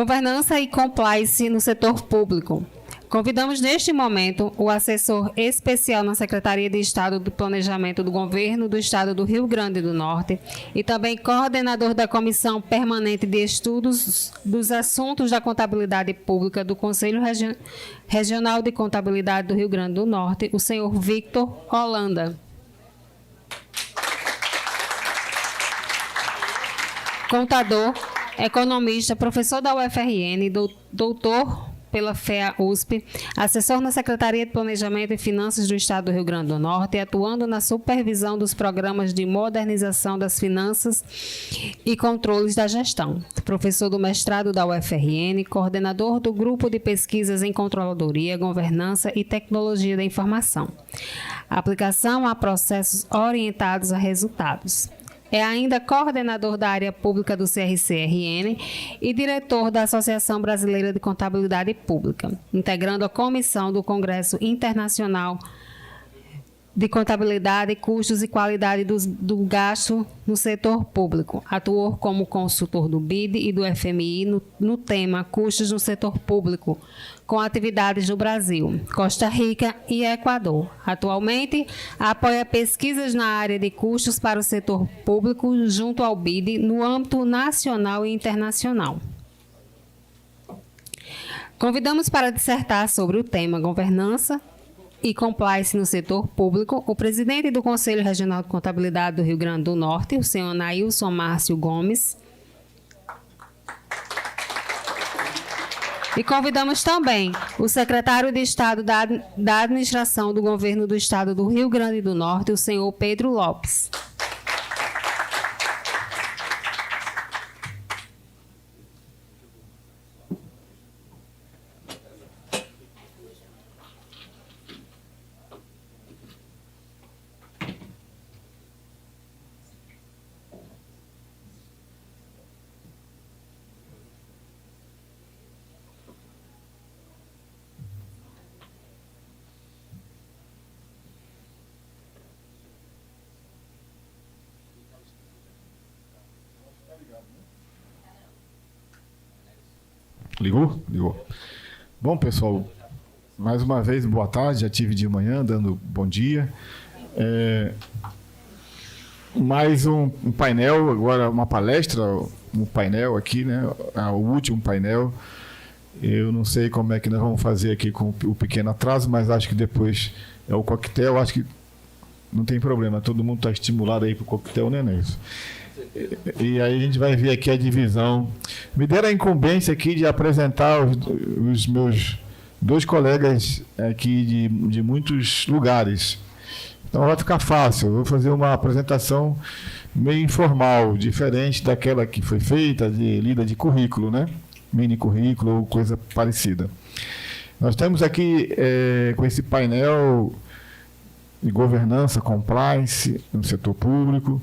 Governança e compliance no setor público. Convidamos neste momento o assessor especial na Secretaria de Estado do Planejamento do Governo do Estado do Rio Grande do Norte e também coordenador da Comissão Permanente de Estudos dos Assuntos da Contabilidade Pública do Conselho Regional de Contabilidade do Rio Grande do Norte, o senhor Victor Holanda. Contador, economista, professor da UFRN, doutor pela FEA-USP, assessor na Secretaria de Planejamento e Finanças do Estado do Rio Grande do Norte, atuando na supervisão dos programas de modernização das finanças e controles da gestão. Professor do mestrado da UFRN, coordenador do Grupo de Pesquisas em Controladoria, Governança e Tecnologia da Informação. Aplicação a processos orientados a resultados. É ainda coordenador da área pública do CRC-RN e diretor da Associação Brasileira de Contabilidade Pública, integrando a comissão do Congresso Internacional de Contabilidade, Custos e Qualidade do Gasto no Setor Público. Atuou como consultor do BID e do FMI no tema Custos no Setor Público, com atividades no Brasil, Costa Rica e Equador. Atualmente, apoia pesquisas na área de custos para o setor público junto ao BID no âmbito nacional e internacional. Convidamos para dissertar sobre o tema governança e compliance no setor público o presidente do Conselho Regional de Contabilidade do Rio Grande do Norte, o senhor Nailson Márcio Gomes. E convidamos também o secretário de Estado da Administração do Governo do Estado do Rio Grande do Norte, o senhor Pedro Lopes. Ligou? Ligou. Bom, pessoal, mais uma vez, boa tarde. Já tive de manhã, dando bom dia. Mais um painel, agora uma palestra, um painel aqui, né? O último painel. Eu não sei como é que nós vamos fazer aqui com o pequeno atraso, mas acho que depois é o coquetel. Acho que não tem problema, todo mundo está estimulado aí para o coquetel, né, Nelson? E aí a gente vai ver aqui a divisão. Me deram a incumbência aqui de apresentar os meus dois colegas aqui de muitos lugares. Então vai ficar fácil. Eu vou fazer uma apresentação meio informal, diferente daquela que foi feita, de lida de currículo, né? Mini currículo ou coisa parecida. Nós temos aqui com esse painel de governança, compliance no setor público,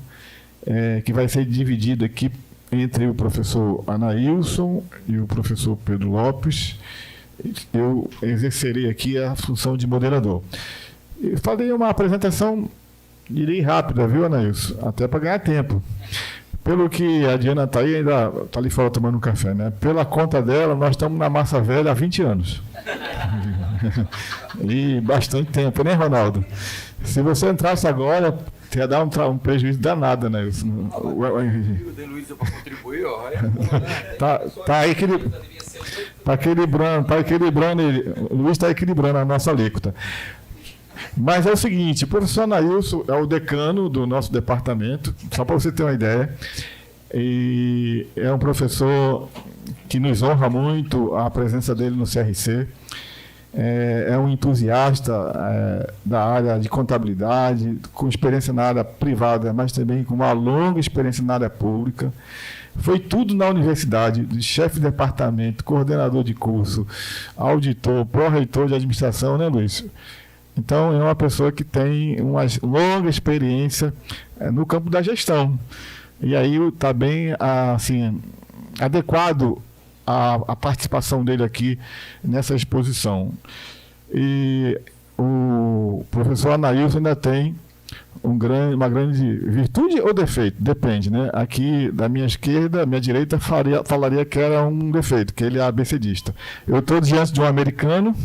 que vai ser dividido aqui entre o professor Anailson e o professor Pedro Lopes. Eu exercerei aqui a função de moderador. Eu falei uma apresentação, direi rápida, viu, Anailson? Até para ganhar tempo. Pelo que a Diana está aí, ainda está ali fora tomando um café, né? Pela conta dela, nós estamos na massa velha há 20 anos. E bastante tempo, né, Ronaldo? Se você entrasse agora, ia dar um prejuízo danado, né? O De Luiz para contribuir, ó. Tá equilibrando, o Luiz está equilibrando a nossa alíquota. Mas é o seguinte, o professor Anailson é o decano do nosso departamento, só para você ter uma ideia, e é um professor que nos honra muito a presença dele no CRC. É um entusiasta da área de contabilidade, com experiência na área privada, mas também com uma longa experiência na área pública. Foi tudo na universidade, de chefe de departamento, coordenador de curso, auditor, pró-reitor de administração, né, Luiz? Então, é uma pessoa que tem uma longa experiência no campo da gestão. E aí está bem assim, adequado a participação dele aqui nessa exposição. E o professor Anailson ainda tem uma grande virtude ou defeito, depende, né? Aqui da minha esquerda, minha direita falaria que era um defeito, que ele é abecedista. Eu estou diante de um americano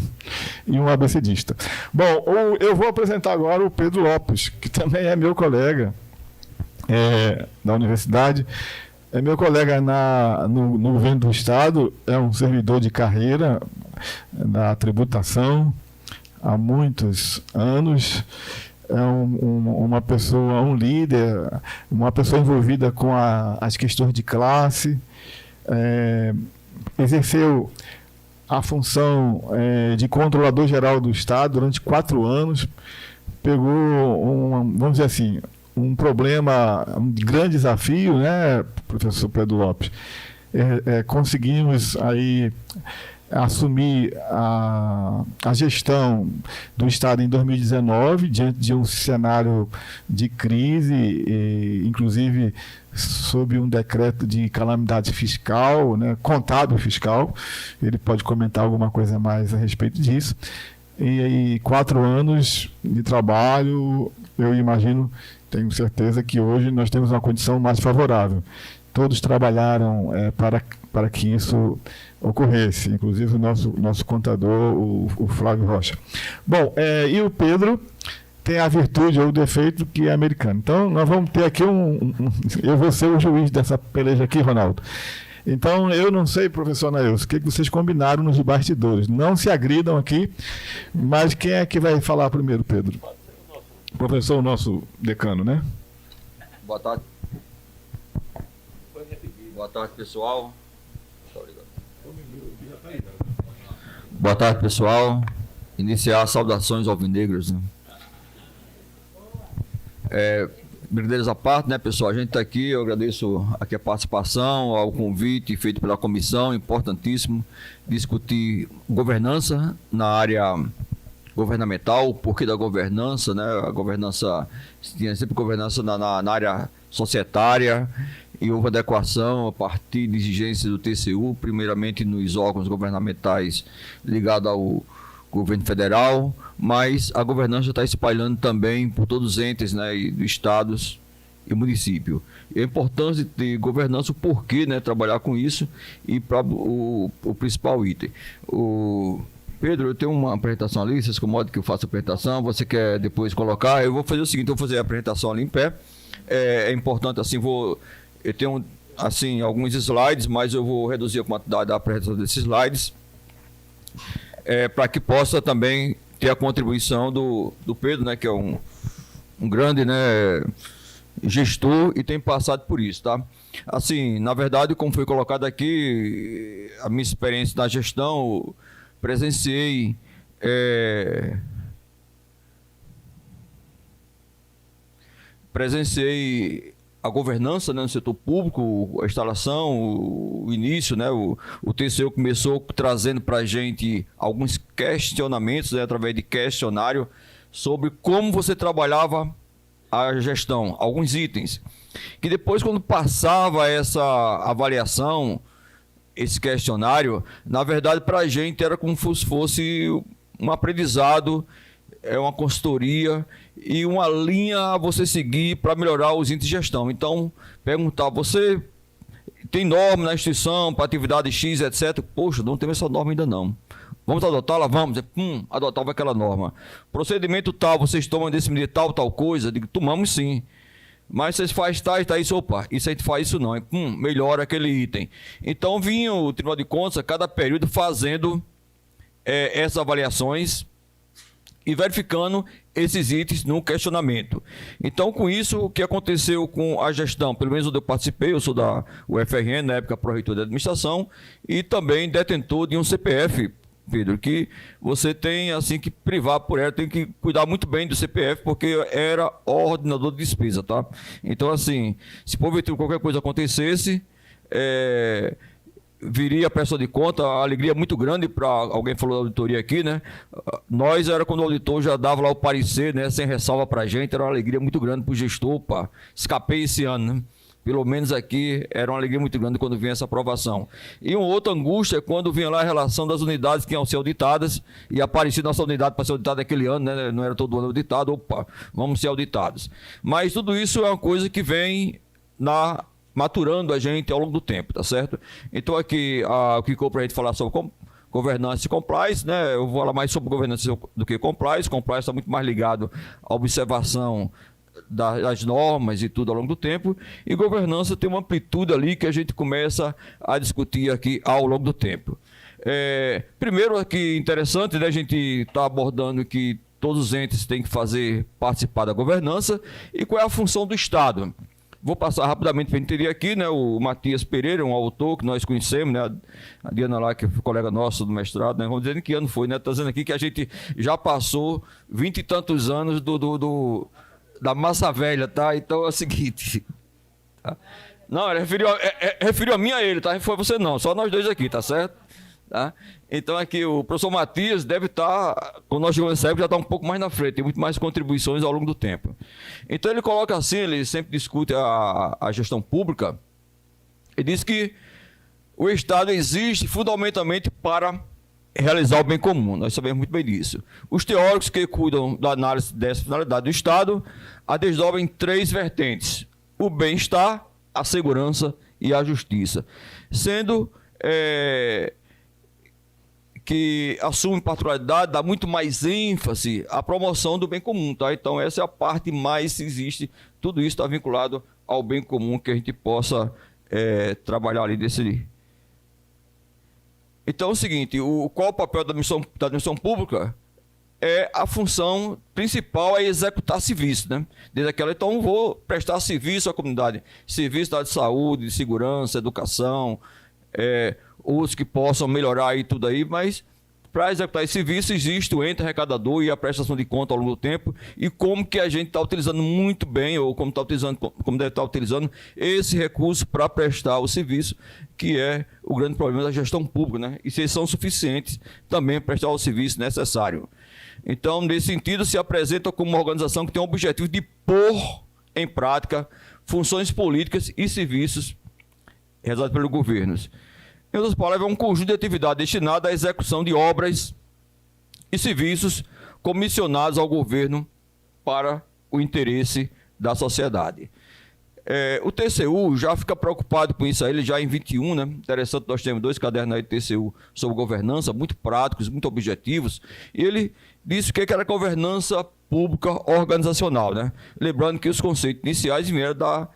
e um abecedista. Bom, eu vou apresentar agora o Pedro Lopes, que também é meu colega da universidade, é meu colega no governo do Estado, é um servidor de carreira da tributação há muitos anos. É uma pessoa, um líder, uma pessoa envolvida com as questões de classe, exerceu a função de controlador geral do Estado durante 4 anos, pegou, vamos dizer assim, um problema, um grande desafio, né, professor Pedro Lopes? Conseguimos aí assumir a gestão do Estado em 2019, diante de um cenário de crise, inclusive sob um decreto de calamidade fiscal, né, contábil fiscal. Ele pode comentar alguma coisa mais a respeito disso. E aí, 4 anos de trabalho, eu imagino, tenho certeza que hoje nós temos uma condição mais favorável. Todos trabalharam para que isso ocorresse, inclusive o nosso contador, o Flávio Rocha. Bom, e o Pedro tem a virtude ou o defeito que é americano. Então, nós vamos ter aqui eu vou ser o juiz dessa peleja aqui, Ronaldo. Então, eu não sei, professor Nailson, o que vocês combinaram nos bastidores. Não se agridam aqui, mas quem é que vai falar primeiro, Pedro? Professor, o nosso decano, né? Boa tarde. Boa tarde, pessoal. Boa tarde, pessoal. Iniciar saudações alvinegras, né? Brincadeiras à parte, né, pessoal? A gente está aqui, eu agradeço aqui a participação, ao convite feito pela comissão, importantíssimo, discutir governança na área governamental, o porquê da governança, né? A governança, tinha sempre governança na área societária, e houve adequação a partir de exigências do TCU, primeiramente nos órgãos governamentais ligados ao governo federal, mas a governança está espalhando também por todos os entes, né, estados e município. E a importância de governança, o porquê, né, trabalhar com isso, e para o principal item. Pedro, eu tenho uma apresentação ali, vocês comodam que eu faça a apresentação, você quer depois colocar? Eu vou fazer o seguinte, eu vou fazer a apresentação ali em pé. É importante, assim, eu tenho assim, alguns slides, mas eu vou reduzir a quantidade da apresentação desses slides, para que possa também ter a contribuição do Pedro, né, que é um grande, né, gestor e tem passado por isso, tá? Assim, na verdade, como foi colocado aqui, a minha experiência na gestão, presenciei a governança, né, no setor público, a instalação, o início, né, o TCU começou trazendo para a gente alguns questionamentos, né, através de questionário, sobre como você trabalhava a gestão, alguns itens, que depois, quando passava essa avaliação, esse questionário, na verdade, para a gente era como se fosse um aprendizado, uma consultoria e uma linha a você seguir para melhorar os índices de gestão. Então, perguntar, você tem norma na instituição para atividade X, etc? Poxa, não tem essa norma ainda não. Vamos adotá-la? Vamos. Adotava aquela norma. Procedimento tal, vocês tomam desse de tal coisa? Digo, tomamos sim. Mas vocês fazem isso, opa, isso a gente faz isso não. Melhora aquele item. Então, vinha o Tribunal de Contas, a cada período, fazendo essas avaliações e verificando esses itens no questionamento. Então, com isso, o que aconteceu com a gestão, pelo menos onde eu participei, eu sou da UFRN, na época pró-reitor de administração, e também detentor de um CPF, Pedro, que você tem assim que privar por ela, tem que cuidar muito bem do CPF, porque era ordenador de despesa, tá? Então, assim, se porventura qualquer coisa acontecesse, viria a prestação de conta, a alegria muito grande para alguém falou da auditoria aqui, né? Nós era quando o auditor já dava lá o parecer, né, sem ressalva para a gente, era uma alegria muito grande para o gestor, escapei esse ano, né? Pelo menos aqui era uma alegria muito grande quando vinha essa aprovação. E uma outra angústia é quando vinha lá a relação das unidades que iam ser auditadas e aparecia nossa unidade para ser auditada naquele ano, né? Não era todo ano auditado, opa, vamos ser auditados. Mas tudo isso é uma coisa que vem maturando a gente ao longo do tempo, tá certo? Então aqui o que ficou para a gente falar sobre governança e compliance, né? Eu vou falar mais sobre governança do que compliance. Compliance está muito mais ligado à observação das normas e tudo ao longo do tempo, e governança tem uma amplitude ali que a gente começa a discutir aqui ao longo do tempo. Primeiro aqui interessante, né, a gente está abordando que todos os entes têm que participar da governança e qual é a função do Estado. Vou passar rapidamente para a gente entender aqui, né, o Matias Pereira, um autor que nós conhecemos, né, a Diana lá, que é colega nossa do mestrado, né, vamos dizer em que ano foi, né, está dizendo aqui que a gente já passou 20 e tantos anos da massa velha, tá? Então é o seguinte. Tá? Não, ele referiu a mim a ele, tá? Foi você não, só nós dois aqui, tá certo? Tá? Então aqui o professor Matias deve estar, quando nós chegamos nessa época, já está um pouco mais na frente, tem muito mais contribuições ao longo do tempo. Então ele coloca assim, ele sempre discute a gestão pública, ele diz que o Estado existe fundamentalmente para realizar o bem comum, nós sabemos muito bem disso. Os teóricos que cuidam da análise dessa finalidade do Estado a desdobram em 3 vertentes: o bem-estar, a segurança e a justiça, sendo que assume particularidade, dá muito mais ênfase à promoção do bem comum, tá? Então essa é a parte mais existe, tudo isso está vinculado ao bem comum que a gente possa trabalhar ali desse. Então é o seguinte, qual o papel da administração pública? A função principal é executar serviço, né? Desde aquela, então vou prestar serviço à comunidade, serviço da área de saúde, de segurança, educação, outros que possam melhorar aí tudo aí, mas para executar esse serviço existe o ente arrecadador e a prestação de conta ao longo do tempo, e como que a gente está utilizando muito bem, ou como deve estar utilizando esse recurso para prestar o serviço, que é o grande problema da gestão pública, né? E se eles são suficientes também para prestar o serviço necessário. Então, nesse sentido, se apresenta como uma organização que tem o objetivo de pôr em prática funções políticas e serviços realizados pelos governos. Em outras palavras, é um conjunto de atividades destinado à execução de obras e serviços comissionados ao governo para o interesse da sociedade. O TCU já fica preocupado com isso aí, ele já em 21, né? Interessante, nós temos 2 cadernos aí do TCU sobre governança, muito práticos, muito objetivos, e ele disse o que era governança pública organizacional, né? Lembrando que os conceitos iniciais vieram da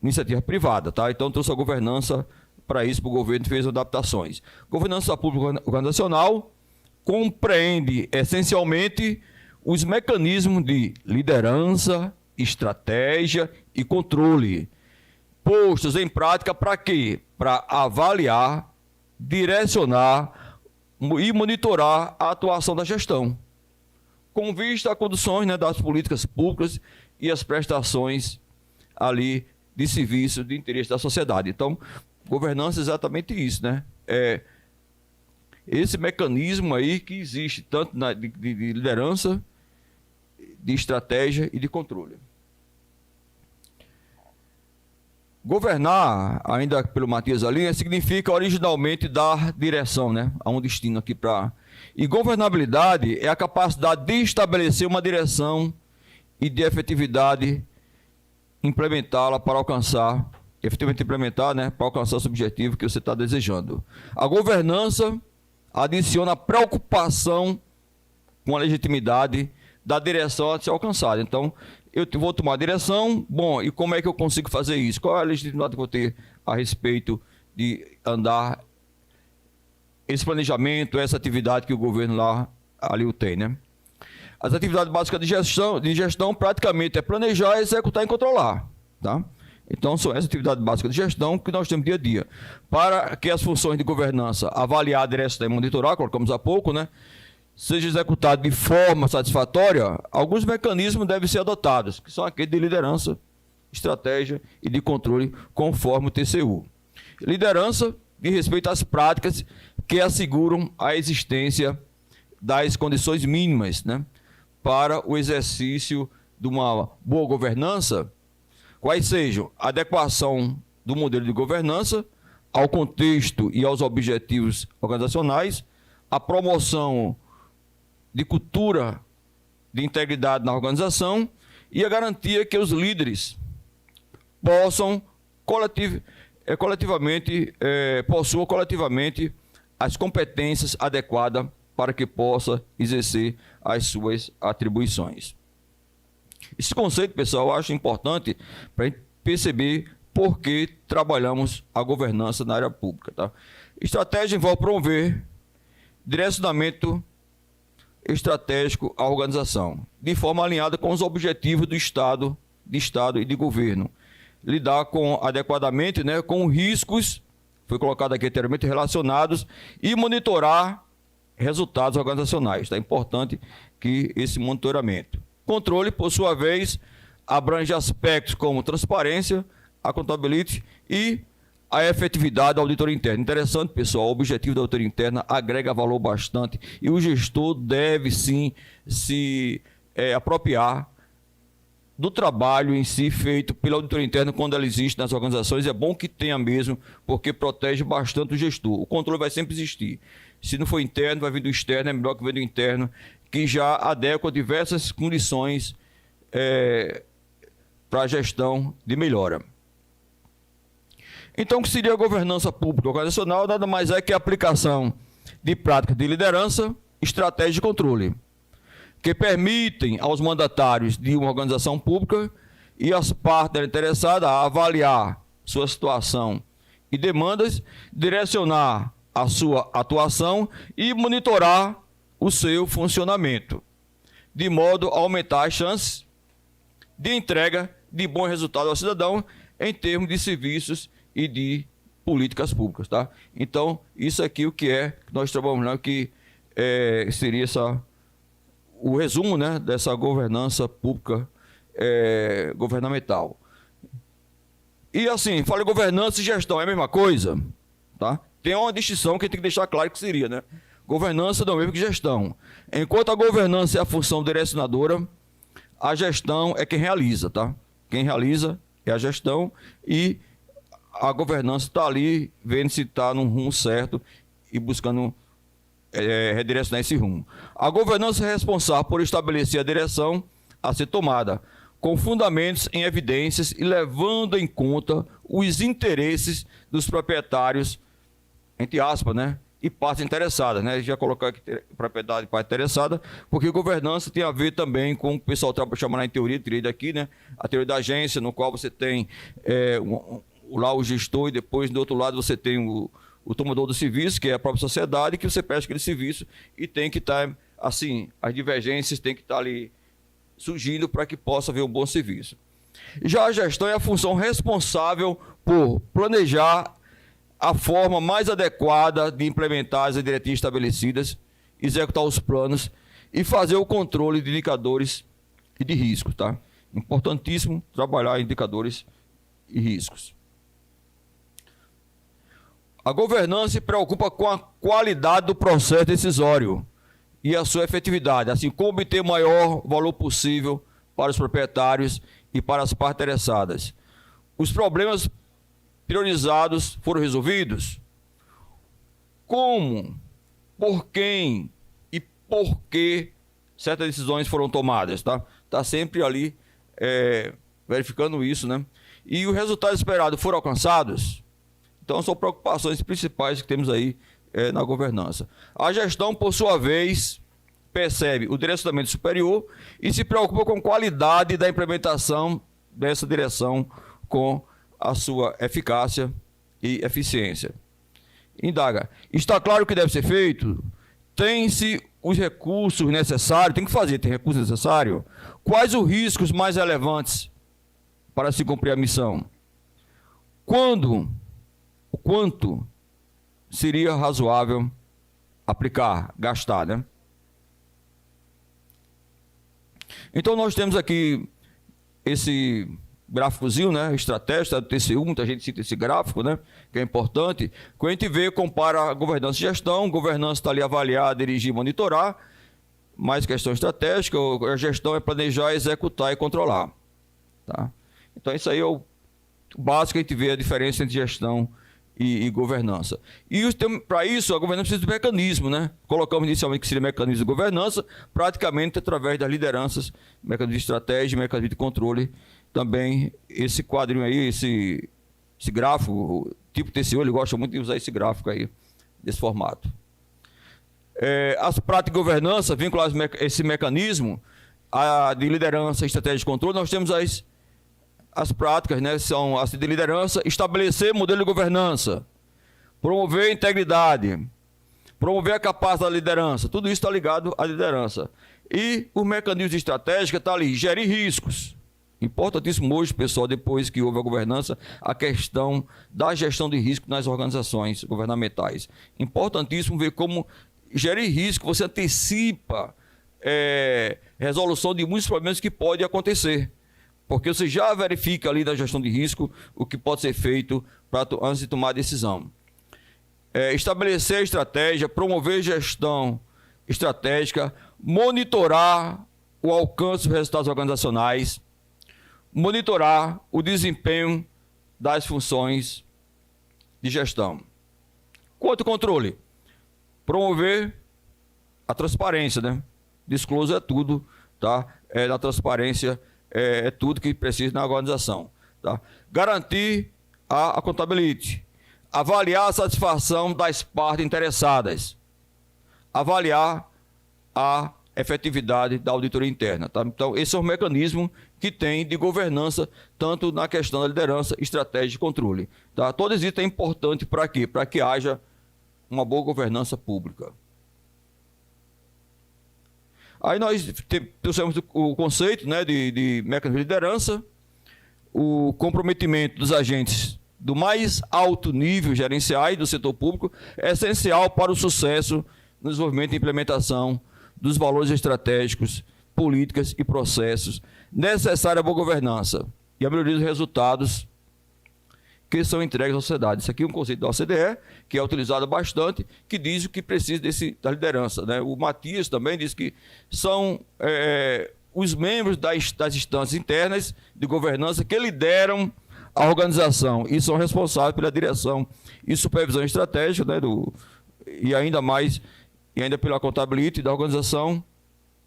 iniciativa privada, tá? Então trouxe a governança para isso, para o governo fez adaptações. Governança pública organizacional compreende essencialmente os mecanismos de liderança, estratégia e controle, postos em prática para quê? Para avaliar, direcionar e monitorar a atuação da gestão, com vista a conduções, né, das políticas públicas e as prestações ali de serviço de interesse da sociedade. Então, governança é exatamente isso, né? Esse mecanismo aí que existe tanto de liderança, de estratégia e de controle. Governar, ainda pelo Matias ali, significa originalmente dar direção, né? A um destino aqui para... E governabilidade é a capacidade de estabelecer uma direção e de efetividade implementá-la para alcançar, efetivamente implementar, né? Para alcançar esse objetivo que você está desejando. A governança adiciona a preocupação com a legitimidade da direção a ser alcançada. Então, eu vou tomar a direção, bom, e como é que eu consigo fazer isso? Qual é a legitimidade que eu vou ter a respeito de andar esse planejamento, essa atividade que o governo ali tem, né? As atividades básicas de gestão praticamente é planejar, executar e controlar, tá? Então, são essas atividades básicas de gestão que nós temos dia a dia. Para que as funções de governança, avaliar, direcionar e monitorar, colocamos há pouco, né? Seja executado de forma satisfatória, alguns mecanismos devem ser adotados, que são aqueles de liderança, estratégia e de controle, conforme o TCU. Liderança de respeito às práticas que asseguram a existência das condições mínimas, né, para o exercício de uma boa governança, quais sejam a adequação do modelo de governança ao contexto e aos objetivos organizacionais, a promoção de cultura de integridade na organização e a garantia que os líderes possam possuam coletivamente as competências adequadas para que possa exercer as suas atribuições. Esse conceito, pessoal, eu acho importante para a gente perceber por que trabalhamos a governança na área pública. Tá? Estratégia envolve promover direcionamento estratégico à organização, de forma alinhada com os objetivos do Estado e de governo. Lidar adequadamente, né, com riscos, foi colocado aqui anteriormente, relacionados, e monitorar resultados organizacionais. É importante que esse monitoramento. Controle, por sua vez, abrange aspectos como transparência, accountability e a efetividade da auditoria interna. Interessante, pessoal, o objetivo da auditoria interna agrega valor bastante e o gestor deve, sim, se apropriar do trabalho em si feito pela auditoria interna quando ela existe nas organizações. É bom que tenha mesmo, porque protege bastante o gestor. O controle vai sempre existir. Se não for interno, vai vir do externo, é melhor que venha do interno, que já adequa diversas condições para a gestão de melhora. Então, o que seria a governança pública organizacional? Nada mais é que a aplicação de práticas de liderança, estratégia de controle, que permitem aos mandatários de uma organização pública e às partes interessadas a avaliar sua situação e demandas, direcionar a sua atuação e monitorar o seu funcionamento, de modo a aumentar as chances de entrega de bons resultados ao cidadão em termos de serviços e de políticas públicas. Tá? Então, isso aqui o que nós trabalhamos, que seria o resumo, né, dessa governança pública governamental. E assim, fala governança e gestão, é a mesma coisa? Tá? Tem uma distinção que tem que deixar claro que seria, né? Governança não é o mesmo que gestão. Enquanto a governança é a função direcionadora, a gestão é quem realiza, tá? Quem realiza é a gestão e a governança está ali vendo se está num rumo certo e buscando redirecionar esse rumo. A governança é responsável por estabelecer a direção a ser tomada, com fundamentos em evidências e levando em conta os interesses dos proprietários, entre aspas, né? E partes interessadas, né? Já colocar aqui propriedade e parte interessada, porque governança tem a ver também com o que o pessoal chama na teoria daqui, né? A teoria da agência, no qual você tem lá o gestor e depois do outro lado você tem o tomador do serviço, que é a própria sociedade, que você presta aquele serviço e tem que estar, assim, as divergências tem que estar ali surgindo para que possa haver um bom serviço. Já a gestão é a função responsável por planejar a forma mais adequada de implementar as diretrizes estabelecidas, executar os planos e fazer o controle de indicadores e de riscos. Tá? Importantíssimo trabalhar indicadores e riscos. A governança se preocupa com a qualidade do processo decisório e a sua efetividade, assim como obter o maior valor possível para os proprietários e para as partes interessadas. Os problemas priorizados foram resolvidos? Como, por quem e por que certas decisões foram tomadas? Tá sempre ali verificando isso, né? E os resultados esperados foram alcançados? Então, são preocupações principais que temos aí na governança. A gestão, por sua vez, percebe o direcionamento superior e se preocupa com a qualidade da implementação dessa direção com a sua eficácia e eficiência. Indaga, está claro o que deve ser feito? Tem-se os recursos necessários? Tem que fazer, tem recurso necessário? Quais os riscos mais relevantes para se cumprir a missão? O quanto seria razoável aplicar, gastar, né? Então, nós temos aqui esse gráficozinho, né? Estratégia do TCU, muita gente cita esse gráfico, né? Que é importante. Quando a gente vê, compara a governança e gestão, governança está ali avaliar, dirigir, monitorar, mais questão estratégica, a gestão é planejar, executar e controlar. Tá? Então, isso aí é o básico, a gente vê a diferença entre gestão e governança. E para isso, a governança precisa de mecanismo, né? Colocamos inicialmente que seria mecanismo de governança, praticamente através das lideranças, mecanismo de estratégia, mecanismo de controle. Também esse quadrinho aí, esse gráfico, o tipo TCU, ele gosta muito de usar esse gráfico aí, desse formato. As práticas de governança, vinculadas a esse mecanismo de liderança, estratégia de controle, nós temos as práticas, né, são as de liderança, estabelecer modelo de governança, promover a integridade, promover a capacidade da liderança, tudo isso está ligado à liderança. E o mecanismo de estratégia está ali, gerir riscos. Importantíssimo hoje, pessoal, depois que houve a governança, a questão da gestão de risco nas organizações governamentais. Importantíssimo ver como gerir risco, você antecipa resolução de muitos problemas que podem acontecer. Porque você já verifica ali na gestão de risco o que pode ser feito antes de tomar a decisão. Estabelecer a estratégia, promover gestão estratégica, monitorar o alcance dos resultados organizacionais, monitorar o desempenho das funções de gestão. Quanto ao controle? Promover a transparência, né? Disclosure é tudo, tá? Na transparência é tudo que precisa na organização, tá? Garantir a accountability, avaliar a satisfação das partes interessadas, avaliar a efetividade da auditoria interna, tá? Então, esse é o mecanismo que tem de governança, tanto na questão da liderança, estratégia e controle, tá? Todos isso é importante para quê? Para que haja uma boa governança pública. Aí nós trouxemos o conceito, né, de mecanismo de liderança, o comprometimento dos agentes do mais alto nível gerenciais do setor público é essencial para o sucesso no desenvolvimento e implementação dos valores estratégicos, políticas e processos necessários à boa governança e a melhoria dos resultados que são entregues à sociedade. Isso aqui é um conceito da OCDE, que é utilizado bastante, que diz o que precisa da liderança, né? O Matias também diz que são os membros das instâncias internas de governança que lideram a organização e são responsáveis pela direção e supervisão estratégica, né, e ainda pela accountability da organização,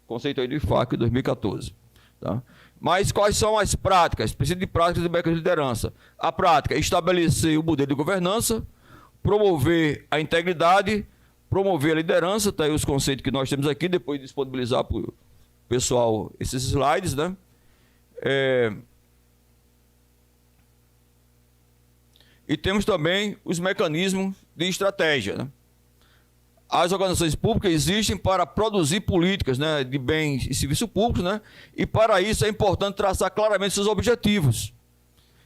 conceito aí do IFAC 2014. Tá? Mas quais são as práticas? Precisa de práticas e mecanismos de liderança. A prática é estabelecer o modelo de governança, promover a integridade, promover a liderança, tá aí os conceitos que nós temos aqui, depois disponibilizar para o pessoal esses slides, né? E temos também os mecanismos de estratégia, né? As organizações públicas existem para produzir políticas, né, de bens e serviços públicos, né? E para isso é importante traçar claramente seus objetivos,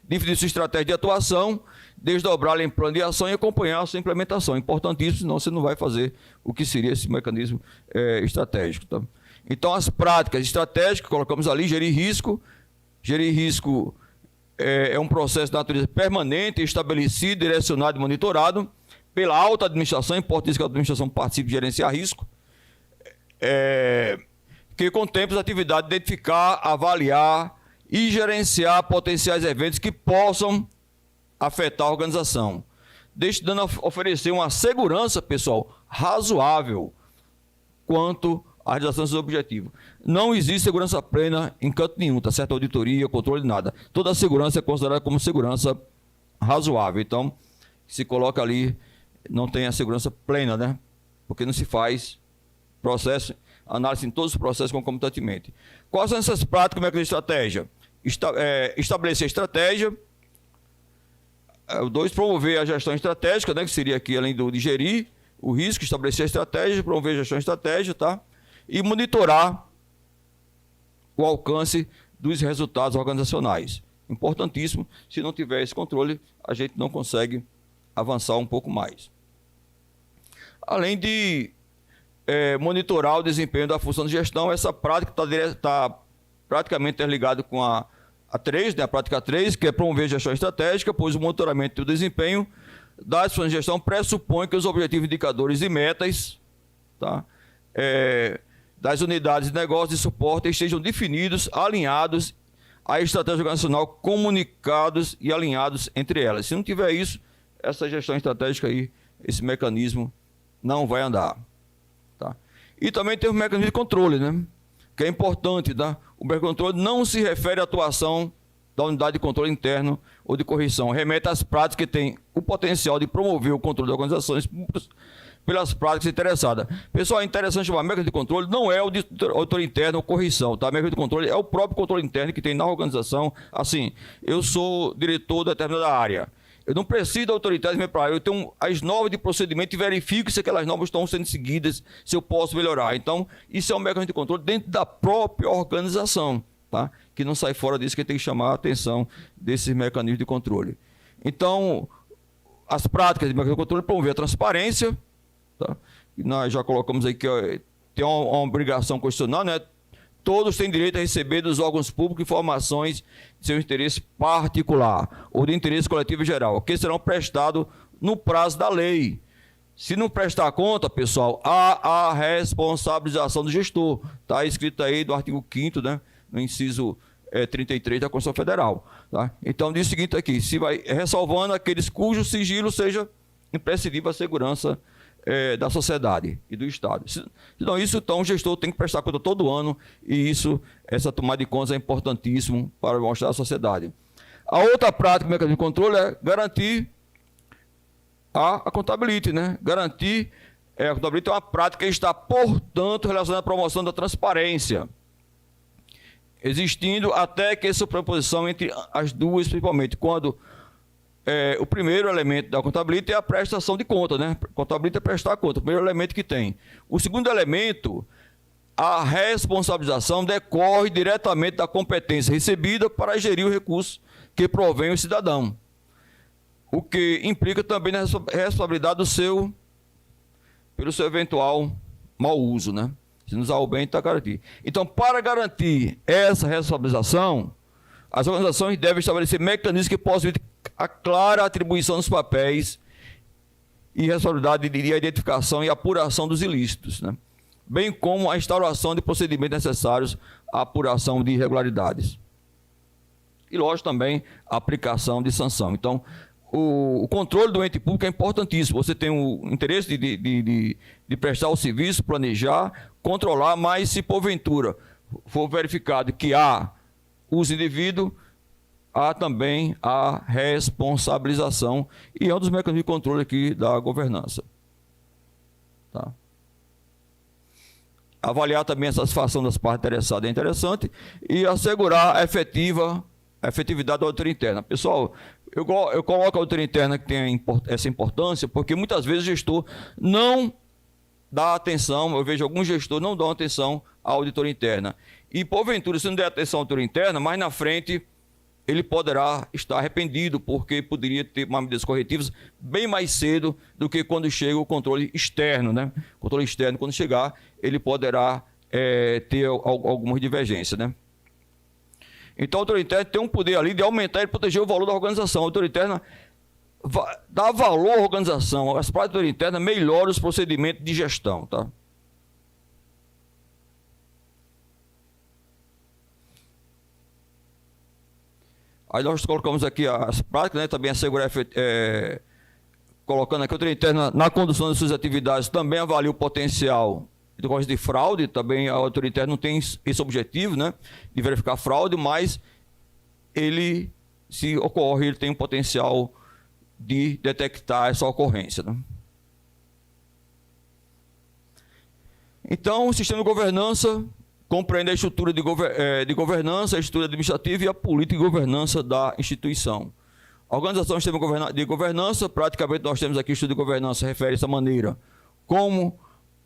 definir sua estratégia de atuação, desdobrá-la em plano de ação e acompanhar a sua implementação. Importantíssimo, senão você não vai fazer o que seria esse mecanismo estratégico. Tá? Então, as práticas estratégicas, colocamos ali, gerir risco. Gerir risco é um processo de natureza permanente, estabelecido, direcionado e monitorado pela alta administração, importante que a administração participe de gerenciar risco, que contempla as atividades de identificar, avaliar e gerenciar potenciais eventos que possam afetar a organização, destinando a oferecer uma segurança, pessoal, razoável quanto à realização dos objetivos. Não existe segurança plena em canto nenhum, tá certo? Auditoria, controle, nada. Toda a segurança é considerada como segurança razoável. Então, se coloca ali, não tem a segurança plena, né? Porque não se faz processo, análise em todos os processos concomitantemente. Quais são essas práticas, mecanismos de estratégia? Estabelecer a estratégia. 2, promover a gestão estratégica, né? Que seria aqui, além de gerir o risco, estabelecer a estratégia, promover a gestão estratégica, tá? E monitorar o alcance dos resultados organizacionais. Importantíssimo, se não tiver esse controle, a gente não consegue avançar um pouco mais. Além de monitorar o desempenho da função de gestão, essa prática está praticamente interligada com a 3, né, a prática 3, que é promover a gestão estratégica, pois o monitoramento do desempenho das funções de gestão pressupõe que os objetivos, indicadores e metas, tá, das unidades de negócio e suporte estejam definidos, alinhados a estratégia organizacional, comunicados e alinhados entre elas. Se não tiver isso, essa gestão estratégica aí, esse mecanismo não vai andar. Tá? E também tem o mecanismo de controle, né? Que é importante. Tá? O mecanismo de controle não se refere à atuação da unidade de controle interno ou de correção. Remete às práticas que têm o potencial de promover o controle das organizações públicas pelas práticas interessadas. Pessoal, é interessante chamar mecanismo de controle, não é o de autor interno ou correção, tá? Mecanismo de controle é o próprio controle interno que tem na organização. Assim, eu sou diretor de determinada área. Eu não preciso da autoridade me para eu tenho as normas de procedimento e verifico se aquelas normas estão sendo seguidas, se eu posso melhorar. Então, isso é um mecanismo de controle dentro da própria organização, tá? Que não sai fora disso, que tem que chamar a atenção desses mecanismos de controle. Então, as práticas de mecanismo de controle promover a transparência, tá? Nós já colocamos aí que tem uma obrigação constitucional, né? Todos têm direito a receber dos órgãos públicos informações de seu interesse particular ou de interesse coletivo geral, que serão prestados no prazo da lei. Se não prestar conta, pessoal, há a responsabilização do gestor. Está escrito aí do artigo 5º, né, no inciso 33 da Constituição Federal. Tá? Então, diz o seguinte aqui, se vai ressalvando aqueles cujo sigilo seja imprescindível à segurança da sociedade e do Estado. Então, o gestor tem que prestar conta todo ano e essa tomada de contas é importantíssimo para mostrar à sociedade. A outra prática do mecanismo de controle é garantir a contabilidade, né? Garantir a contabilidade é uma prática que está, portanto, relacionada à promoção da transparência, existindo até que essa proposição entre as duas, principalmente quando o primeiro elemento da contabilidade é a prestação de conta, né? Contabilidade é prestar conta, o primeiro elemento que tem. O segundo elemento, a responsabilização decorre diretamente da competência recebida para gerir o recurso que provém o cidadão, o que implica também na responsabilidade pelo seu eventual mau uso, né? Se não usar o bem, está garantido. Então, para garantir essa responsabilização, as organizações devem estabelecer mecanismos que possam evitar a clara atribuição dos papéis e responsabilidade de identificação e apuração dos ilícitos, né? Bem como a instauração de procedimentos necessários à apuração de irregularidades. E, lógico, também a aplicação de sanção. Então, o controle do ente público é importantíssimo. Você tem o interesse de prestar o serviço, planejar, controlar, mas se porventura for verificado que há uso indevido, há também a responsabilização e é um dos mecanismos de controle aqui da governança. Tá? Avaliar também a satisfação das partes interessadas é interessante e assegurar a efetividade da auditoria interna. Pessoal, eu coloco a auditoria interna que tem essa importância porque muitas vezes o gestor não dá atenção, eu vejo alguns gestores não dão atenção à auditoria interna. E, porventura, se não der atenção à auditoria interna, mais na frente ele poderá estar arrependido, porque poderia ter medidas corretivas bem mais cedo do que quando chega o controle externo, né? O controle externo, quando chegar, ele poderá ter algumas divergências, né? Então, a autoridade interna tem um poder ali de aumentar e proteger o valor da organização. A autoridade interna dá valor à organização. As práticas da autoridade interna melhoram os procedimentos de gestão, tá? Aí nós colocamos aqui as práticas, né? Também assegurar, colocando aqui a autoridade interna na condução das suas atividades, também avalia o potencial de fraude. Também a autoridade interna não tem esse objetivo, né? De verificar fraude, mas ele, se ocorre, ele tem um potencial de detectar essa ocorrência, né? Então, o sistema de governança compreende a estrutura de governança, a estrutura administrativa e a política de governança da instituição. A organização do sistema de governança, praticamente nós temos aqui o estudo de governança, refere-se à maneira como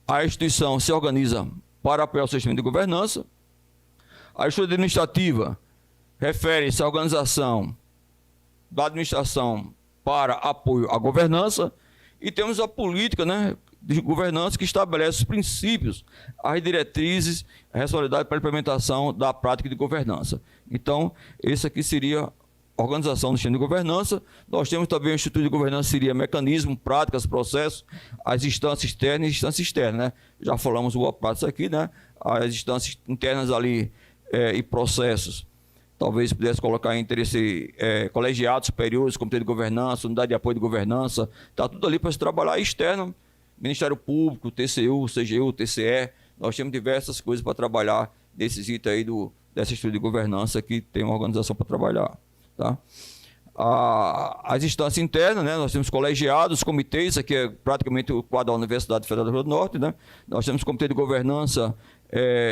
a instituição se organiza para apoiar o sistema de governança. A estrutura administrativa refere-se à organização da administração para apoio à governança. E temos a política, né, de governança que estabelece os princípios, as diretrizes, a responsabilidade para a implementação da prática de governança. Então, esse aqui seria a organização do sistema de governança. Nós temos também o Instituto de Governança, seria mecanismo, práticas, processos, as instâncias internas e instâncias externas, né? Já falamos boa parte disso aqui, né? As instâncias internas ali e processos talvez pudesse colocar em interesse colegiados superiores, comitê de governança, unidade de apoio de governança, está tudo ali para se trabalhar externo, Ministério Público, TCU, CGU, TCE, nós temos diversas coisas para trabalhar desses itens aí dessa estrutura de governança que tem uma organização para trabalhar, tá? As instâncias internas, né? Nós temos colegiados, comitês, aqui é praticamente o quadro da Universidade Federal do Rio Grande do Norte, né? Nós temos comitê de governança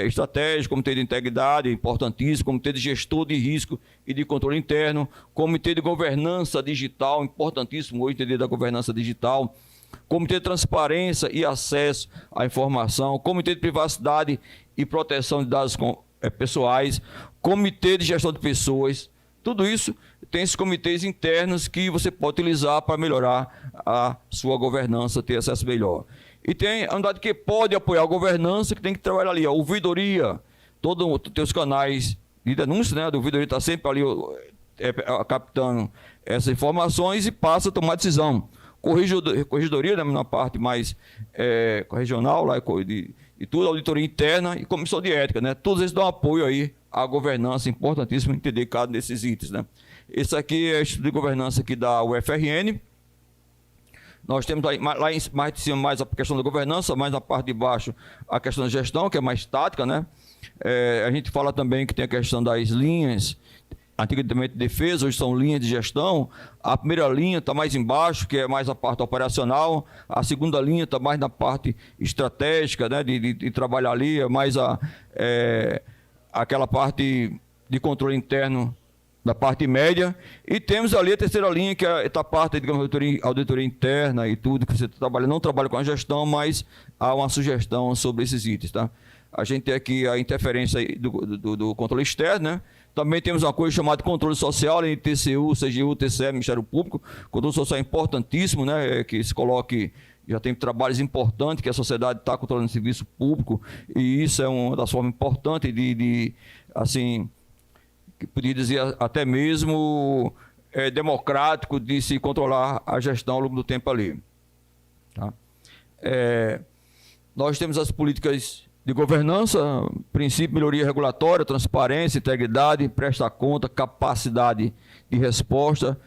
estratégico, comitê de integridade, importantíssimo, comitê de gestor de risco e de controle interno, comitê de governança digital, importantíssimo hoje entender da governança digital, comitê de transparência e acesso à informação, comitê de privacidade e proteção de dados pessoais, comitê de gestão de pessoas. Tudo isso tem esses comitês internos que você pode utilizar para melhorar a sua governança, ter acesso melhor. E tem a unidade que pode apoiar a governança, que tem que trabalhar ali, a ouvidoria, tem os canais de denúncia, né? A ouvidoria está sempre ali captando essas informações e passa a tomar decisão. Corregedoria, né, na parte mais regional, lá, de tudo, auditoria interna e comissão de ética, né? Todos eles dão apoio aí à governança, importantíssimo entender cada desses itens, né? Esse aqui é o Instituto de Governança aqui da UFRN. Nós temos lá em mais de cima mais a questão da governança, mais na parte de baixo a questão da gestão, que é mais tática, né? A gente fala também que tem a questão das linhas, antigamente de defesa, hoje são linhas de gestão. A primeira linha está mais embaixo, que é mais a parte operacional. A segunda linha está mais na parte estratégica, né? De trabalhar ali, é mais aquela parte de controle interno da parte média, e temos ali a terceira linha, que é a parte, digamos, auditoria interna e tudo, que você trabalha, não trabalha com a gestão, mas há uma sugestão sobre esses itens, tá? A gente tem aqui a interferência do controle externo, né? Também temos uma coisa chamada controle social, além de TCU, CGU, TCE, Ministério Público. Controle social é importantíssimo, né? Que se coloque, já tem trabalhos importantes, que a sociedade está controlando o serviço público, e isso é uma das formas importantes assim, que podia dizer até mesmo democrático de se controlar a gestão ao longo do tempo ali. Tá? Nós temos as políticas de governança, princípio, melhoria regulatória, transparência, integridade, presta conta, capacidade de resposta,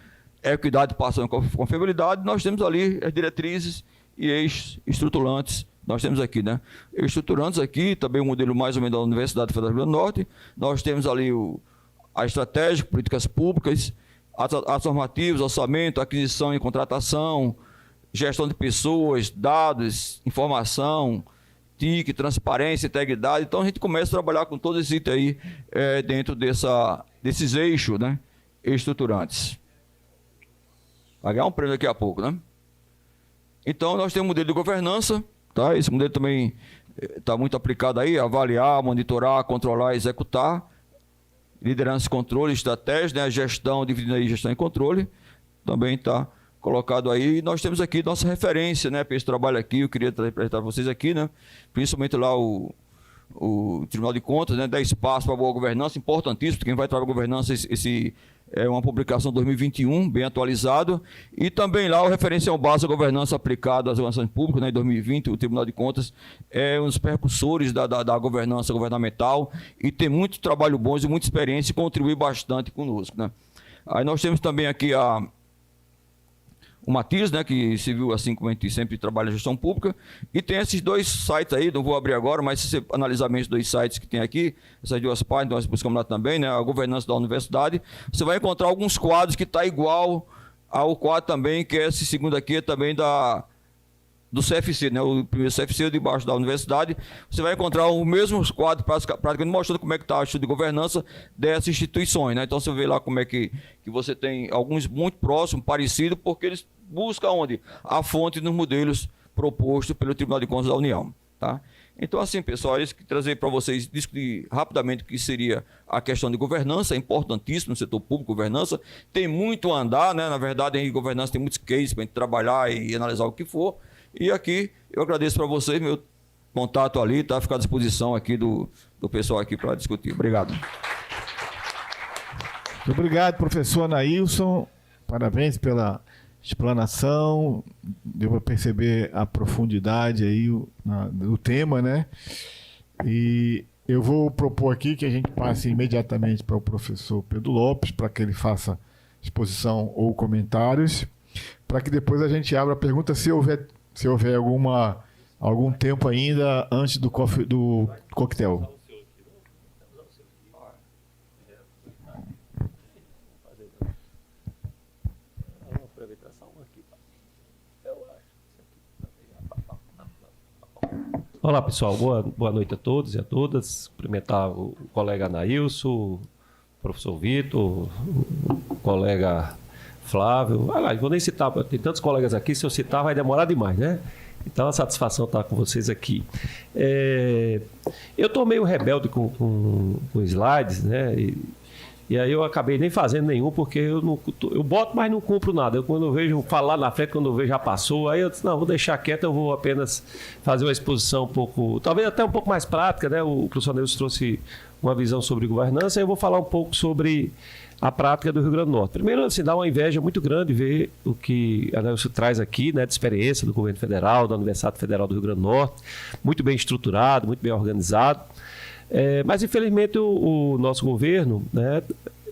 equidade, participação e confiabilidade. Nós temos ali as diretrizes e estruturantes. Nós temos aqui, né? Estruturantes aqui, também o modelo mais ou menos da Universidade Federal do Rio Grande do Norte. Nós temos ali a estratégia, políticas públicas, atos normativos, orçamento, aquisição e contratação, gestão de pessoas, dados, informação, TIC, transparência, integridade. Então, a gente começa a trabalhar com todos esses itens aí dentro desses eixos, né, estruturantes. Vai ganhar um prêmio daqui a pouco, né? Então, nós temos um modelo de governança, tá? Esse modelo também está muito aplicado aí, avaliar, monitorar, controlar, executar. Liderança e controle, estratégia, né? Gestão, dividindo aí gestão e controle, também está colocado aí. E nós temos aqui nossa referência, né, para esse trabalho aqui. Eu queria apresentar para vocês aqui, né, principalmente lá o Tribunal de Contas, né, dá espaço para boa governança, importantíssimo. Quem vai trabalhar governança, esse é uma publicação de 2021, bem atualizado. E também lá o referencial básico à governança aplicada às organizações públicas, né, em 2020, o Tribunal de Contas é um dos percussores da governança governamental e tem muito trabalho bom e muita experiência e contribui bastante conosco, né. Aí nós temos também aqui o Matias, né, que se viu assim como a gente sempre trabalha em gestão pública, e tem esses dois sites aí, não vou abrir agora, mas se você analisar bem os dois sites que tem aqui, essas duas páginas, nós buscamos lá também, né, a governança da universidade, você vai encontrar alguns quadros que está igual ao quadro também, que é esse segundo aqui, também do CFC, né, o primeiro CFC debaixo da universidade. Você vai encontrar o mesmo quadro praticamente mostrando como é que está o estudo de governança dessas instituições, né? Então você vê lá como é que você tem alguns muito próximos, parecidos, porque eles buscam onde? A fonte nos modelos propostos pelo Tribunal de Contas da União, tá? Então, assim, pessoal, isso que trazer para vocês, discutir rapidamente o que seria a questão de governança, é importantíssimo no setor público, governança, tem muito a andar, né? Na verdade, em governança tem muitos cases para a gente trabalhar e analisar o que for. E aqui, eu agradeço para vocês, meu contato ali, tá? Ficar à disposição aqui do pessoal aqui para discutir. Obrigado. Muito obrigado, professor Anailson. Parabéns pela explanação. Deu para perceber a profundidade aí do tema, né? E Eu vou propor aqui que a gente passe imediatamente para o professor Pedro Lopes, para que ele faça exposição ou comentários, para que depois a gente abra a pergunta se houver algum tempo ainda antes do coquetel. Olá, pessoal. Boa noite a todos e a todas. Cumprimentar o colega Anailson, o professor Vitor, o colega Flávio. Vou nem citar, tem tantos colegas aqui, se eu citar vai demorar demais, né? Então, a satisfação estar com vocês aqui. Eu estou meio rebelde com slides, né? E aí eu acabei nem fazendo nenhum, porque eu boto, mas não cumpro nada. Quando eu vejo falar na frente, quando eu vejo já passou, aí eu disse, não, vou deixar quieto, eu vou apenas fazer uma exposição um pouco, talvez até um pouco mais prática, né? O professor Neus trouxe uma visão sobre governança, e eu vou falar um pouco sobre a prática do Rio Grande do Norte. Primeiro, assim, dá uma inveja muito grande ver o que a Nelson traz aqui, né, de experiência do governo federal, da Universidade Federal do Rio Grande do Norte, muito bem estruturado, muito bem organizado. Mas, infelizmente, o nosso governo, né,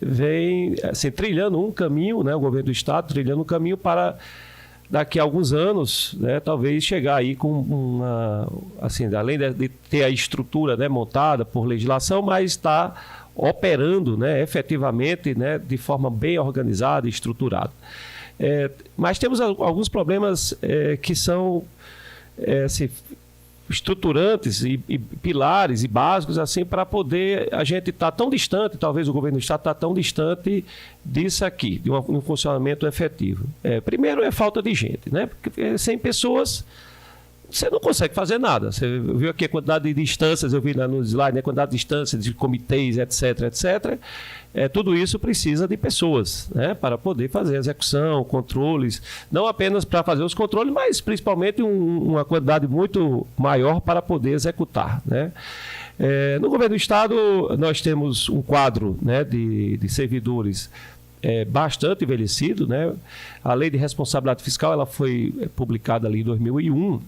vem assim, trilhando um caminho, né, o governo do Estado trilhando um caminho para, daqui a alguns anos, né, talvez chegar aí com uma, assim, além de ter a estrutura, né, montada por legislação, mas está operando, né, efetivamente, né, de forma bem organizada e estruturada. Mas temos alguns problemas que são assim, estruturantes e pilares e básicos assim para poder a gente estar tão distante, talvez o governo do Estado está tão distante disso aqui, de um funcionamento efetivo. Primeiro é falta de gente, né? Porque sem pessoas você não consegue fazer nada. Você viu aqui a quantidade de instâncias, eu vi no slide, né? A quantidade de instâncias, de comitês, etc, etc. Tudo isso precisa de pessoas, né? Para poder fazer a execução, controles, não apenas para fazer os controles, mas principalmente uma quantidade muito maior para poder executar, né? No governo do Estado, nós temos um quadro, né, de servidores bastante envelhecido, né? A Lei de Responsabilidade Fiscal ela foi publicada ali em 2001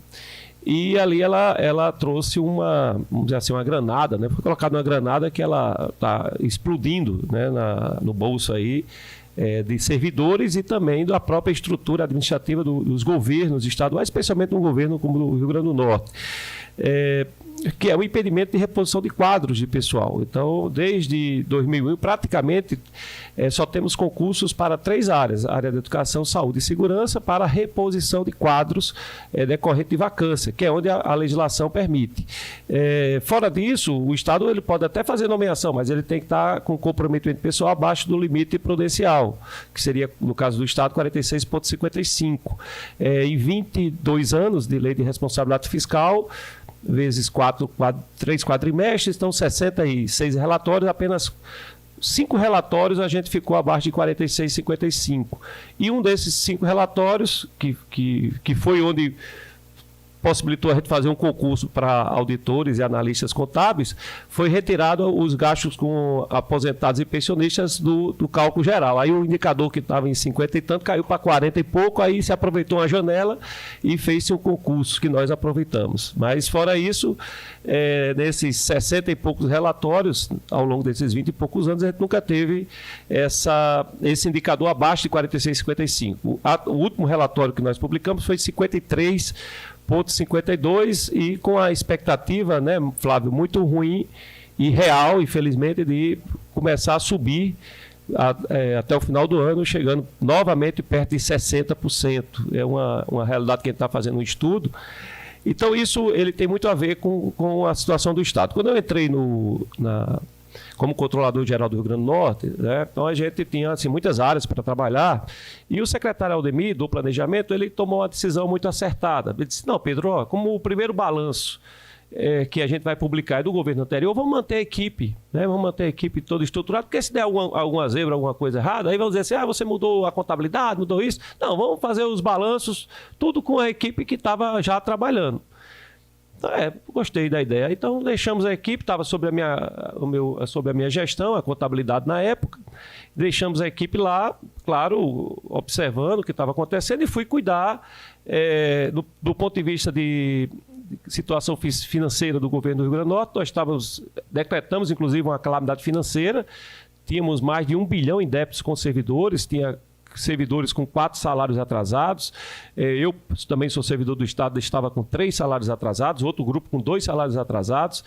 e ali ela trouxe vamos dizer assim, uma granada, né? Foi colocada uma granada que ela está explodindo, né, no bolso aí de servidores e também da própria estrutura administrativa dos governos estaduais, especialmente um governo como o Rio Grande do Norte. Que é o impedimento de reposição de quadros de pessoal. Então, desde 2001, praticamente, só temos concursos para 3 áreas: a área de educação, saúde e segurança, para reposição de quadros decorrente de vacância, que é onde a legislação permite. Fora disso, o Estado ele pode até fazer nomeação, mas ele tem que estar com comprometimento pessoal abaixo do limite prudencial, que seria, no caso do Estado, 46,55. Em 22 anos de lei de responsabilidade fiscal, vezes 3 quadrimestres, então 66 relatórios, apenas 5 relatórios a gente ficou abaixo de 46,55. E um desses 5 relatórios, que foi onde possibilitou a gente fazer um concurso para auditores e analistas contábeis, foi retirado os gastos com aposentados e pensionistas do cálculo geral. Aí o indicador que estava em 50 e tanto caiu para 40 e pouco, aí se aproveitou uma janela e fez-se um concurso que nós aproveitamos. Mas fora isso, nesses 60 e poucos relatórios, ao longo desses 20 e poucos anos, a gente nunca teve esse indicador abaixo de 46,55. O último relatório que nós publicamos foi 53,52 e com a expectativa, né, Flávio, muito ruim e real, infelizmente, de começar a subir até o final do ano, chegando novamente perto de 60%. É uma realidade que a gente está fazendo um estudo. Então, isso ele tem muito a ver com a situação do Estado. Quando eu entrei como controlador-geral do Rio Grande do Norte, né, então a gente tinha assim, muitas áreas para trabalhar, e o secretário Aldemir, do Planejamento, ele tomou uma decisão muito acertada. Ele disse, não, Pedro, como o primeiro balanço que a gente vai publicar é do governo anterior, vamos manter a equipe, né, vamos manter a equipe toda estruturada, porque se der alguma zebra, alguma coisa errada, aí vamos dizer assim, você mudou a contabilidade, mudou isso. Não, vamos fazer os balanços, tudo com a equipe que estava já trabalhando. Gostei da ideia. Então, deixamos a equipe, estava sobre a minha gestão, a contabilidade na época. Deixamos a equipe lá, claro, observando o que estava acontecendo e fui cuidar do ponto de vista de situação financeira do governo do Rio Grande do Norte. Nós decretamos, inclusive, uma calamidade financeira. Tínhamos mais de 1 bilhão em débitos com servidores, tinha servidores com 4 salários atrasados. Eu também sou servidor do Estado, estava com 3 salários atrasados, outro grupo com 2 salários atrasados.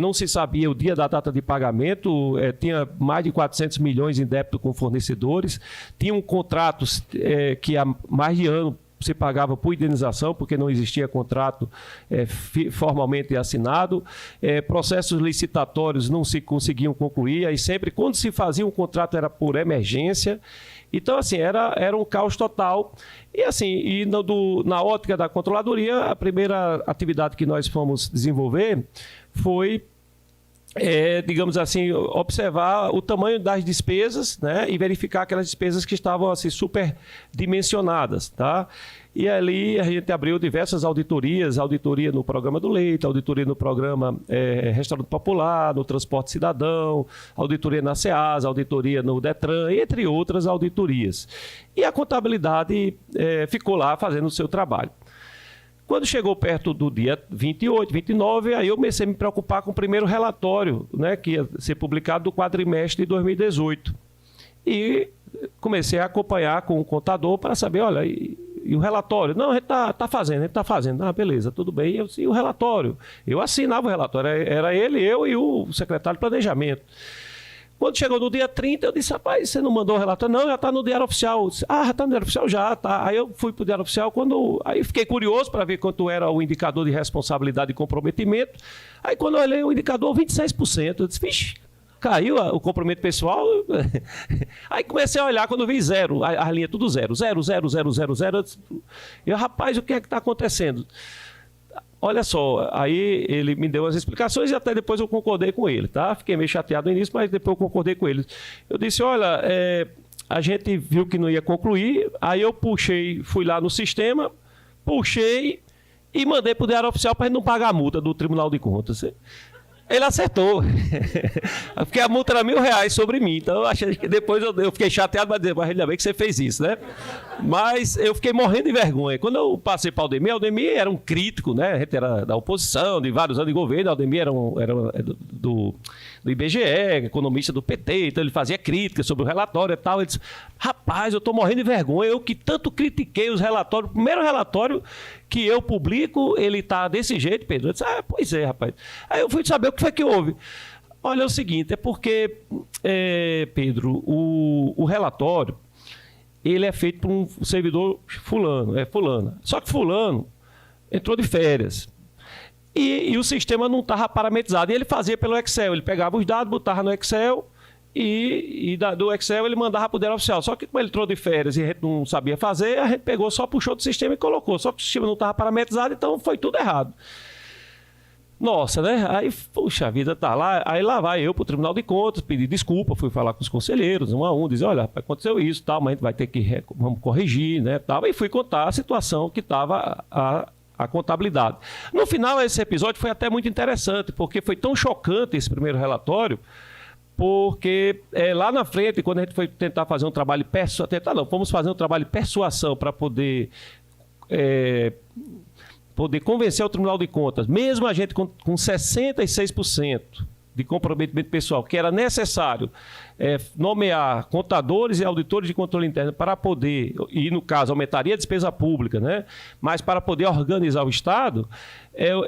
Não se sabia o dia da data de pagamento, tinha mais de 400 milhões em débito com fornecedores, tinham contratos que há mais de ano se pagava por indenização, porque não existia contrato formalmente assinado, processos licitatórios não se conseguiam concluir, aí sempre, quando se fazia um contrato, era por emergência. Então, assim, era um caos total. E, assim, na ótica da controladoria, a primeira atividade que nós fomos desenvolver foi, digamos assim, observar o tamanho das despesas, né, e verificar aquelas despesas que estavam assim, superdimensionadas, tá? E ali a gente abriu diversas auditorias, auditoria no programa do leite, auditoria no programa Restaurante Popular, no Transporte Cidadão, auditoria na SEASA, auditoria no DETRAN, entre outras auditorias. E a contabilidade ficou lá fazendo o seu trabalho. Quando chegou perto do dia 28, 29, aí eu comecei a me preocupar com o primeiro relatório, né, que ia ser publicado do quadrimestre de 2018. E comecei a acompanhar com o contador para saber, olha, e o relatório? Não, a gente está fazendo. Ah, beleza, tudo bem. E o relatório? Eu assinava o relatório, era ele, eu e o secretário de Planejamento. Quando chegou no dia 30, eu disse, rapaz, você não mandou o relatório? Não, já está no Diário Oficial. Eu disse, já está no Diário Oficial? Já, tá. Aí eu fui para o Diário Oficial, aí fiquei curioso para ver quanto era o indicador de responsabilidade e comprometimento. Aí quando eu olhei o indicador, 26%, eu disse, vixe, caiu o comprometimento pessoal. Aí comecei a olhar, quando eu vi zero, a linha tudo zero. Eu, rapaz, o que é que está acontecendo? Olha só, aí ele me deu as explicações e até depois eu concordei com ele, tá? Fiquei meio chateado no início, mas depois eu concordei com ele. Eu disse, olha, a gente viu que não ia concluir, aí eu fui lá no sistema, puxei e mandei para o Diário Oficial para a gente não pagar a multa do Tribunal de Contas. Ele acertou, porque a multa era R$1.000 sobre mim, então eu achei que depois eu fiquei chateado, mas ainda bem que você fez isso, né? Mas eu fiquei morrendo de vergonha. Quando eu passei para o Aldemir era um crítico, né? A gente era da oposição, de vários anos de governo, o Aldemir era do IBGE, economista do PT, então ele fazia críticas sobre o relatório e tal. Ele disse, rapaz, eu estou morrendo de vergonha, eu que tanto critiquei os relatórios, o primeiro relatório que eu publico, ele está desse jeito, Pedro. Eu disse, pois é, rapaz. Aí eu fui saber o que foi que houve. Olha, é o seguinte, é porque, Pedro, o relatório, ele é feito por um servidor fulana. Só que fulano entrou de férias. E o sistema não estava parametrizado. E ele fazia pelo Excel. Ele pegava os dados, botava no Excel e do Excel ele mandava para o Diário Oficial. Só que como ele entrou de férias e a gente não sabia fazer, a gente pegou, só puxou do sistema e colocou. Só que o sistema não estava parametrizado, então foi tudo errado. Nossa, né? Aí, puxa, a vida tá lá. Aí lá vai eu pro Tribunal de Contas, pedir desculpa, fui falar com os conselheiros, um a um, dizer, olha, aconteceu isso, tal, mas a gente vai ter que vamos corrigir, né? Tal, e fui contar a situação que estava a contabilidade. No final, esse episódio foi até muito interessante, porque foi tão chocante esse primeiro relatório, porque lá na frente, quando a gente foi tentar fazer um trabalho de persuasão, fomos fazer um trabalho de persuasão para poder convencer o Tribunal de Contas, mesmo a gente com 66% de comprometimento pessoal, que era necessário nomear contadores e auditores de controle interno para poder, e no caso aumentaria a despesa pública, né? Mas para poder organizar o Estado,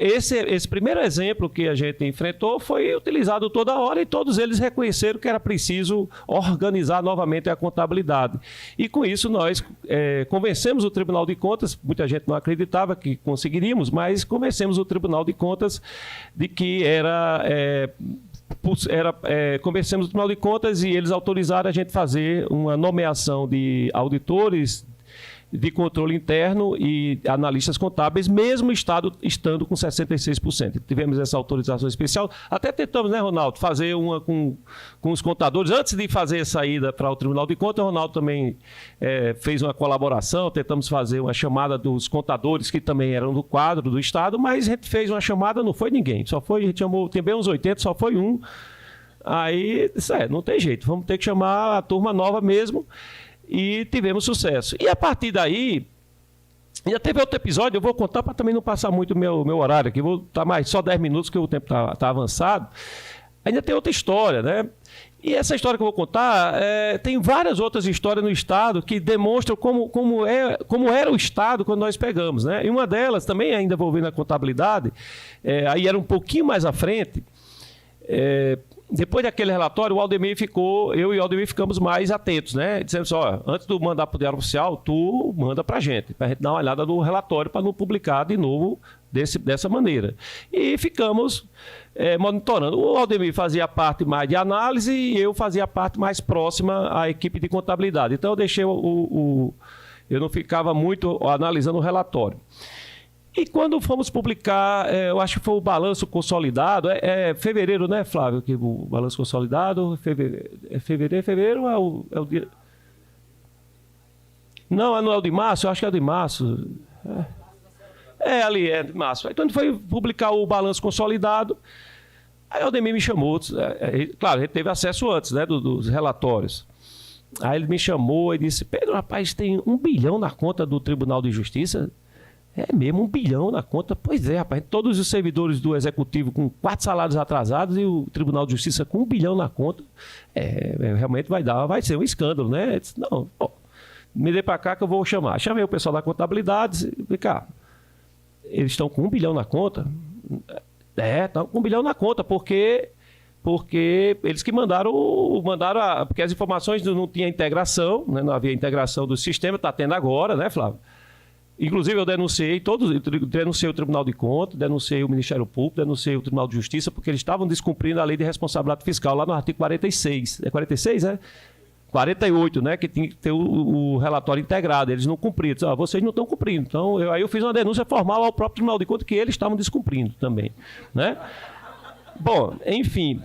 esse primeiro exemplo que a gente enfrentou foi utilizado toda hora e todos eles reconheceram que era preciso organizar novamente a contabilidade. E com isso nós convencemos o Tribunal de Contas, muita gente não acreditava que conseguiríamos, mas convencemos o Tribunal de Contas de que convencemos o Tribunal de Contas e eles autorizaram a gente fazer uma nomeação de auditores de controle interno e analistas contábeis, mesmo o Estado estando com 66%. Tivemos essa autorização especial. Até tentamos, né, Ronaldo, fazer uma com os contadores. Antes de fazer a saída para o Tribunal de Contas, o Ronaldo também fez uma colaboração, tentamos fazer uma chamada dos contadores, que também eram do quadro do Estado, mas a gente fez uma chamada, não foi ninguém. A gente chamou, tem bem uns 80, só foi um. Aí, não tem jeito, vamos ter que chamar a turma nova mesmo. E tivemos sucesso. E a partir daí, Ainda teve outro episódio, eu vou contar para também não passar muito o meu horário aqui, vou estar mais só 10 minutos, que o tempo tá avançado. Ainda tem outra história, né? E essa história que eu vou contar, tem várias outras histórias no Estado que demonstram como era o Estado quando nós pegamos, né? E uma delas, também ainda envolvendo a contabilidade, aí era um pouquinho mais à frente. Depois daquele relatório, eu e o Aldemir ficamos mais atentos, né? Dizendo assim, ó, antes de mandar para o Diário Oficial, tu manda para a gente dar uma olhada no relatório para não publicar de novo dessa maneira. E ficamos monitorando. O Aldemir fazia a parte mais de análise e eu fazia a parte mais próxima à equipe de contabilidade. Então eu deixei eu não ficava muito analisando o relatório. E quando fomos publicar, eu acho que foi o balanço consolidado, fevereiro, né, Flávio? Que o balanço consolidado, fevereiro é o dia... Não, não é o de março, eu acho que é o de março. Ali, é de março. Então a gente foi publicar o balanço consolidado, aí o Aldemir me chamou, claro, a gente teve acesso antes, né, dos relatórios. Aí ele me chamou e disse, Pedro, rapaz, tem 1 bilhão na conta do Tribunal de Justiça. É mesmo, 1 bilhão na conta. Pois é, rapaz. Todos os servidores do Executivo com 4 salários atrasados e o Tribunal de Justiça com 1 bilhão na conta. Realmente vai ser um escândalo, né? Eu disse, não, me dê para cá que eu vou chamar. Chamei o pessoal da contabilidade e disse, cara, eles estão com 1 bilhão na conta? Estão com 1 bilhão na conta, porque eles que mandaram porque as informações não tinha integração, né? Não havia integração do sistema, está tendo agora, né, Flávio? Inclusive, eu denunciei o Tribunal de Contas, denunciei o Ministério Público, denunciei o Tribunal de Justiça, porque eles estavam descumprindo a lei de responsabilidade fiscal, lá no artigo 46. É 46, 48, né? Que tinha que ter o relatório integrado. Eles não cumpriram. Vocês não estão cumprindo. Então, aí eu fiz uma denúncia formal ao próprio Tribunal de Contas que eles estavam descumprindo também, né? Bom, enfim...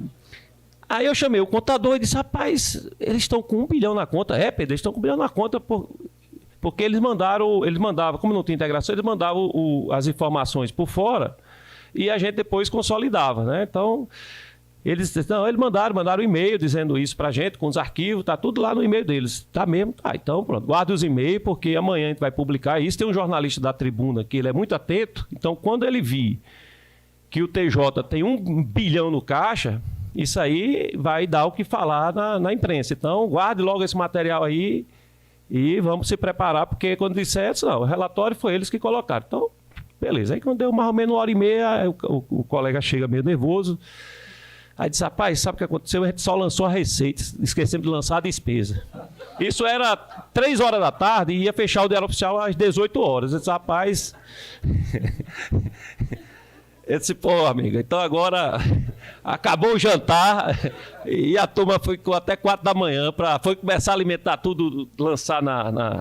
Aí eu chamei o contador e disse, rapaz, eles estão com 1 bilhão na conta. Pedro, eles estão com 1 bilhão na conta porque eles mandavam, como não tinha integração, eles mandavam as informações por fora e a gente depois consolidava, né? Então, eles mandaram um e-mail dizendo isso pra gente, com os arquivos, tá tudo lá no e-mail deles. Tá mesmo? Então pronto, guarda os e-mails, porque amanhã a gente vai publicar isso. Tem um jornalista da Tribuna que ele é muito atento, então quando ele vir que o TJ tem 1 bilhão no caixa, isso aí vai dar o que falar na imprensa. Então, guarde logo esse material aí, e vamos se preparar, porque quando disser, não, o relatório foi eles que colocaram. Então, beleza. Aí quando deu mais ou menos 1h30, o colega chega meio nervoso. Aí disse, rapaz, sabe o que aconteceu? A gente só lançou a receita, esquecemos de lançar a despesa. Isso era 3 horas da tarde e ia fechar o Diário Oficial às 18 horas. Eu disse, rapaz... Eu disse, pô, amiga, então agora acabou o jantar e a turma ficou até 4 da manhã, foi começar a alimentar tudo, lançar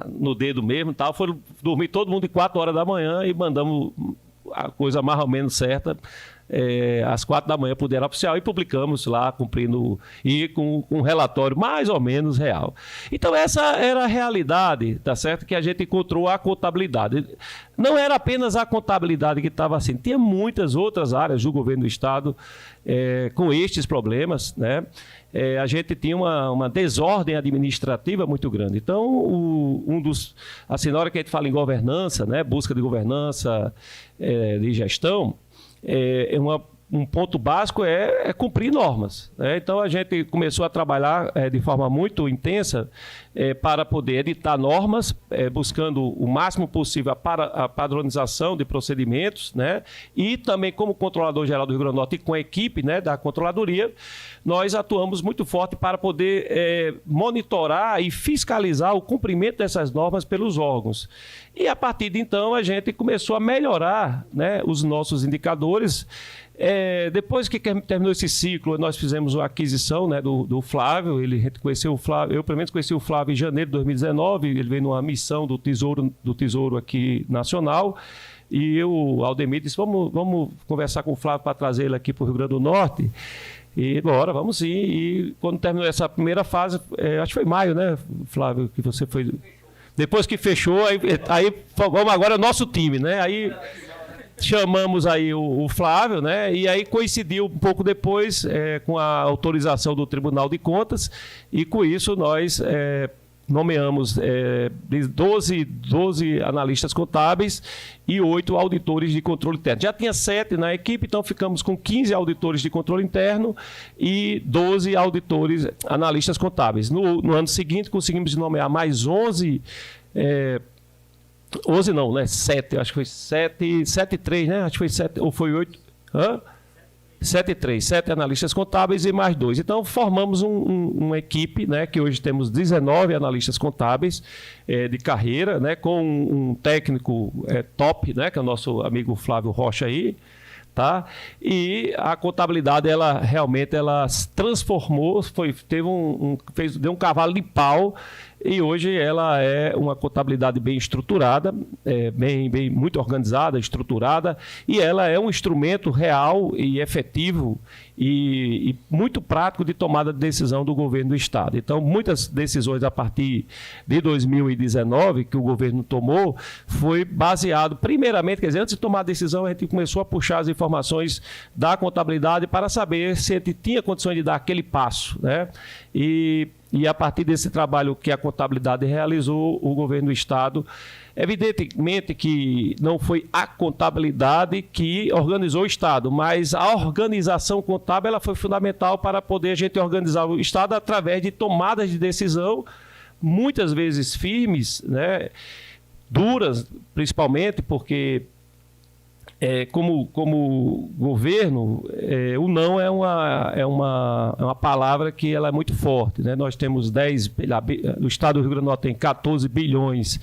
no dedo mesmo e tal. Foram dormir todo mundo de 4 horas da manhã e mandamos a coisa mais ou menos certa às 4 da manhã para o Diário Oficial e publicamos lá, cumprindo e com um relatório mais ou menos real. Então essa era a realidade, tá certo? Que a gente encontrou a contabilidade. Não era apenas a contabilidade que estava assim, tinha muitas outras áreas do governo do Estado com estes problemas, né? A gente tinha uma desordem administrativa muito grande. Então, assim, na hora que a gente fala em governança, né, busca de governança, de gestão, um ponto básico é cumprir normas, né? Então a gente começou a trabalhar de forma muito intensa para poder editar normas, buscando o máximo possível a padronização de procedimentos, né? E também como controlador-geral do Rio Grande do Norte e com a equipe, né, da controladoria, nós atuamos muito forte para poder monitorar e fiscalizar o cumprimento dessas normas pelos órgãos. E a partir de então a gente começou a melhorar, né, os nossos indicadores. Depois que terminou esse ciclo, nós fizemos a aquisição, né, do Flávio. A gente conheceu o Flávio, eu pelo menos conheci o Flávio em janeiro de 2019. Ele veio numa missão do Tesouro aqui nacional. E o Aldemir disse, vamos conversar com o Flávio para trazer ele aqui para o Rio Grande do Norte. E bora, vamos sim. E quando terminou essa primeira fase, acho que foi maio, né, Flávio, que você foi... Depois que fechou, aí vamos agora, é o nosso time, né? Aí chamamos aí o Flávio, né? E aí coincidiu um pouco depois com a autorização do Tribunal de Contas, e com isso nós nomeamos 12 analistas contábeis e 8 auditores de controle interno. Já tinha 7 na equipe, então ficamos com 15 auditores de controle interno e 12 auditores analistas contábeis. No ano seguinte, conseguimos nomear mais 11... 11 não, né? 7, acho que foi 7 e 3, né? Acho que foi 7, ou foi 8... 7 e 3, 7 analistas contábeis e mais 2. Então, formamos uma equipe, né, que hoje temos 19 analistas contábeis de carreira, né, com um técnico top, né, que é o nosso amigo Flávio Rocha aí, tá? E a contabilidade, ela realmente se transformou, deu um cavalo de pau, e hoje ela é uma contabilidade bem estruturada, muito organizada, estruturada, e ela é um instrumento real e efetivo e muito prático de tomada de decisão do governo do Estado. Então, muitas decisões a partir de 2019 que o governo tomou foi baseado, primeiramente, quer dizer, antes de tomar a decisão, a gente começou a puxar as informações da contabilidade para saber se a gente tinha condições de dar aquele passo, né? E a partir desse trabalho que a contabilidade realizou, o governo do Estado, evidentemente que não foi a contabilidade que organizou o Estado, mas a organização contábil ela foi fundamental para poder a gente organizar o Estado através de tomadas de decisão, muitas vezes firmes, né, duras, principalmente porque... como governo, o não é uma palavra que ela é muito forte, né? Nós temos o Estado do Rio Grande do Norte tem 14 bilhões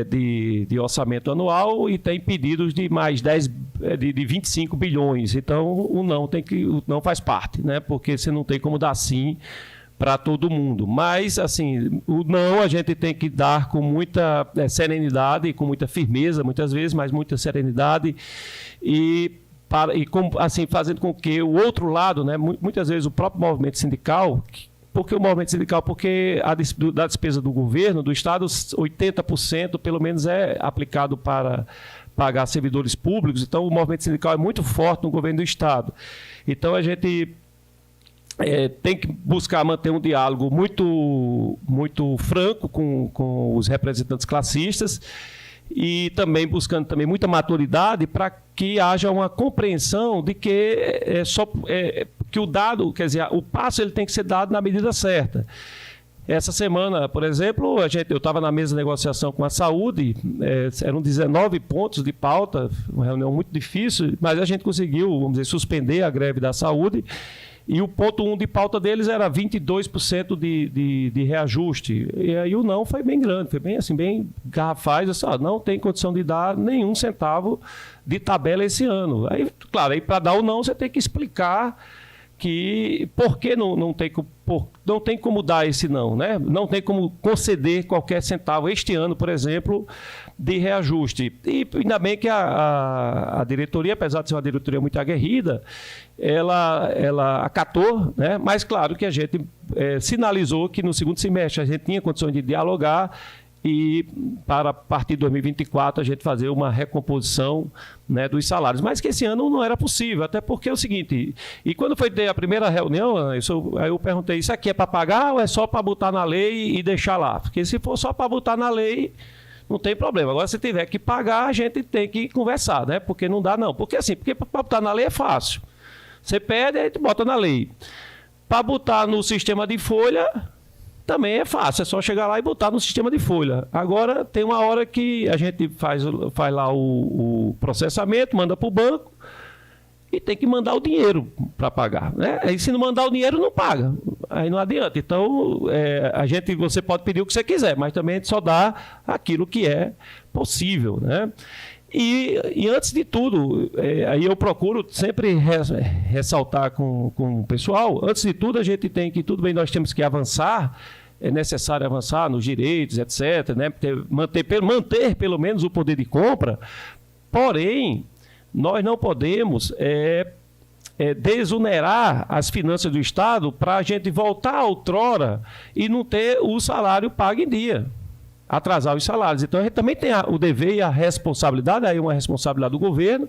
de orçamento anual e tem pedidos de mais de 25 bilhões. Então, o não faz parte, né? Porque você não tem como dar sim para todo mundo. Mas, assim, o não a gente tem que dar com muita serenidade e com muita firmeza, muitas vezes, mas muita serenidade assim, fazendo com que o outro lado, né, muitas vezes o próprio movimento sindical, porque da despesa do governo, do Estado, 80% pelo menos é aplicado para pagar servidores públicos, então o movimento sindical é muito forte no governo do Estado. Então a gente tem que buscar manter um diálogo muito franco com os representantes classistas e também buscando também muita maturidade para que haja uma compreensão de que que o dado, quer dizer, o passo ele tem que ser dado na medida certa. Essa semana, por exemplo, eu estava na mesa de negociação com a saúde, eram 19 pontos de pauta, uma reunião muito difícil, mas a gente conseguiu, vamos dizer, suspender a greve da saúde. E o ponto 1 de pauta deles era 22% de reajuste. E aí o não foi bem grande, foi bem assim, bem garrafais. Assim, não tem condição de dar nenhum centavo de tabela esse ano. Aí, claro, aí para dar o não você tem que explicar por que não tem como dar esse não, né? Não tem como conceder qualquer centavo este ano, por exemplo, de reajuste. E ainda bem que a diretoria, apesar de ser uma diretoria muito aguerrida, ela acatou, né? Mas claro que a gente sinalizou que no segundo semestre a gente tinha condições de dialogar e para a partir de 2024 a gente fazer uma recomposição, né, dos salários. Mas que esse ano não era possível, até porque é o seguinte, e quando foi ter a primeira reunião, aí eu perguntei, isso aqui é para pagar ou é só para botar na lei e deixar lá? Porque se for só para botar na lei, não tem problema. Agora, se tiver que pagar, a gente tem que conversar, né? Porque não dá não. Porque para botar na lei é fácil. Você pede, aí tu bota na lei. Para botar no sistema de folha... também é fácil, é só chegar lá e botar no sistema de folha. Agora, tem uma hora que a gente faz lá o processamento, manda para o banco e tem que mandar o dinheiro para pagar, né? Aí, se não mandar o dinheiro, não paga. Aí não adianta. Então, você pode pedir o que você quiser, mas também a gente só dá aquilo que é possível, né? E antes de tudo, aí eu procuro sempre ressaltar com o pessoal, antes de tudo a gente tem que, tudo bem, nós temos que avançar, é necessário avançar nos direitos, etc., né? Manter pelo menos o poder de compra, porém, nós não podemos desonerar as finanças do Estado para a gente voltar à outrora e não ter o salário pago em dia. Atrasar os salários. Então, a gente também tem o dever e a responsabilidade, aí uma responsabilidade do governo,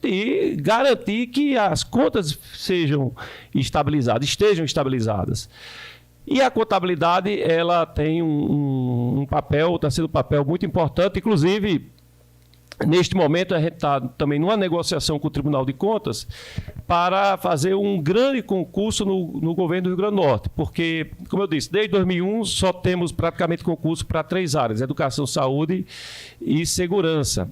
de garantir que as contas estejam estabilizadas. E a contabilidade, ela tem um papel, está sendo um papel muito importante, inclusive, neste momento a gente está também numa negociação com o Tribunal de Contas para fazer um grande concurso no governo do Rio Grande do Norte, porque, como eu disse, desde 2001 só temos praticamente concurso para 3 áreas, educação, saúde e segurança.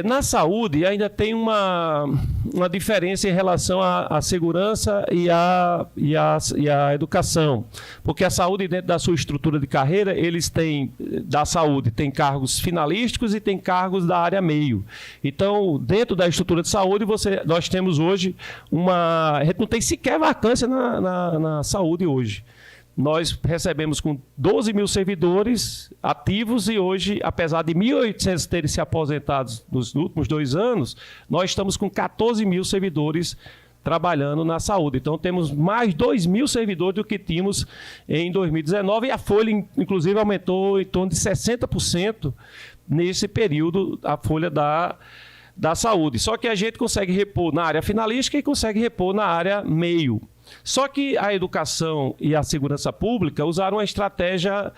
Na saúde ainda tem uma diferença em relação à segurança e à educação, porque a saúde, dentro da sua estrutura de carreira, eles têm, da saúde, tem cargos finalísticos e tem cargos da área meio. Então, dentro da estrutura de saúde, nós temos hoje a gente não tem sequer vacância na saúde hoje. Nós recebemos com 12 mil servidores ativos e hoje, apesar de 1.800 terem se aposentado nos últimos 2 anos, nós estamos com 14 mil servidores trabalhando na saúde. Então, temos mais 2 mil servidores do que tínhamos em 2019 e a folha, inclusive, aumentou em torno de 60% nesse período, a folha da saúde. Só que a gente consegue repor na área finalística e consegue repor na área meio. Só que a educação e a segurança pública usaram uma estratégia,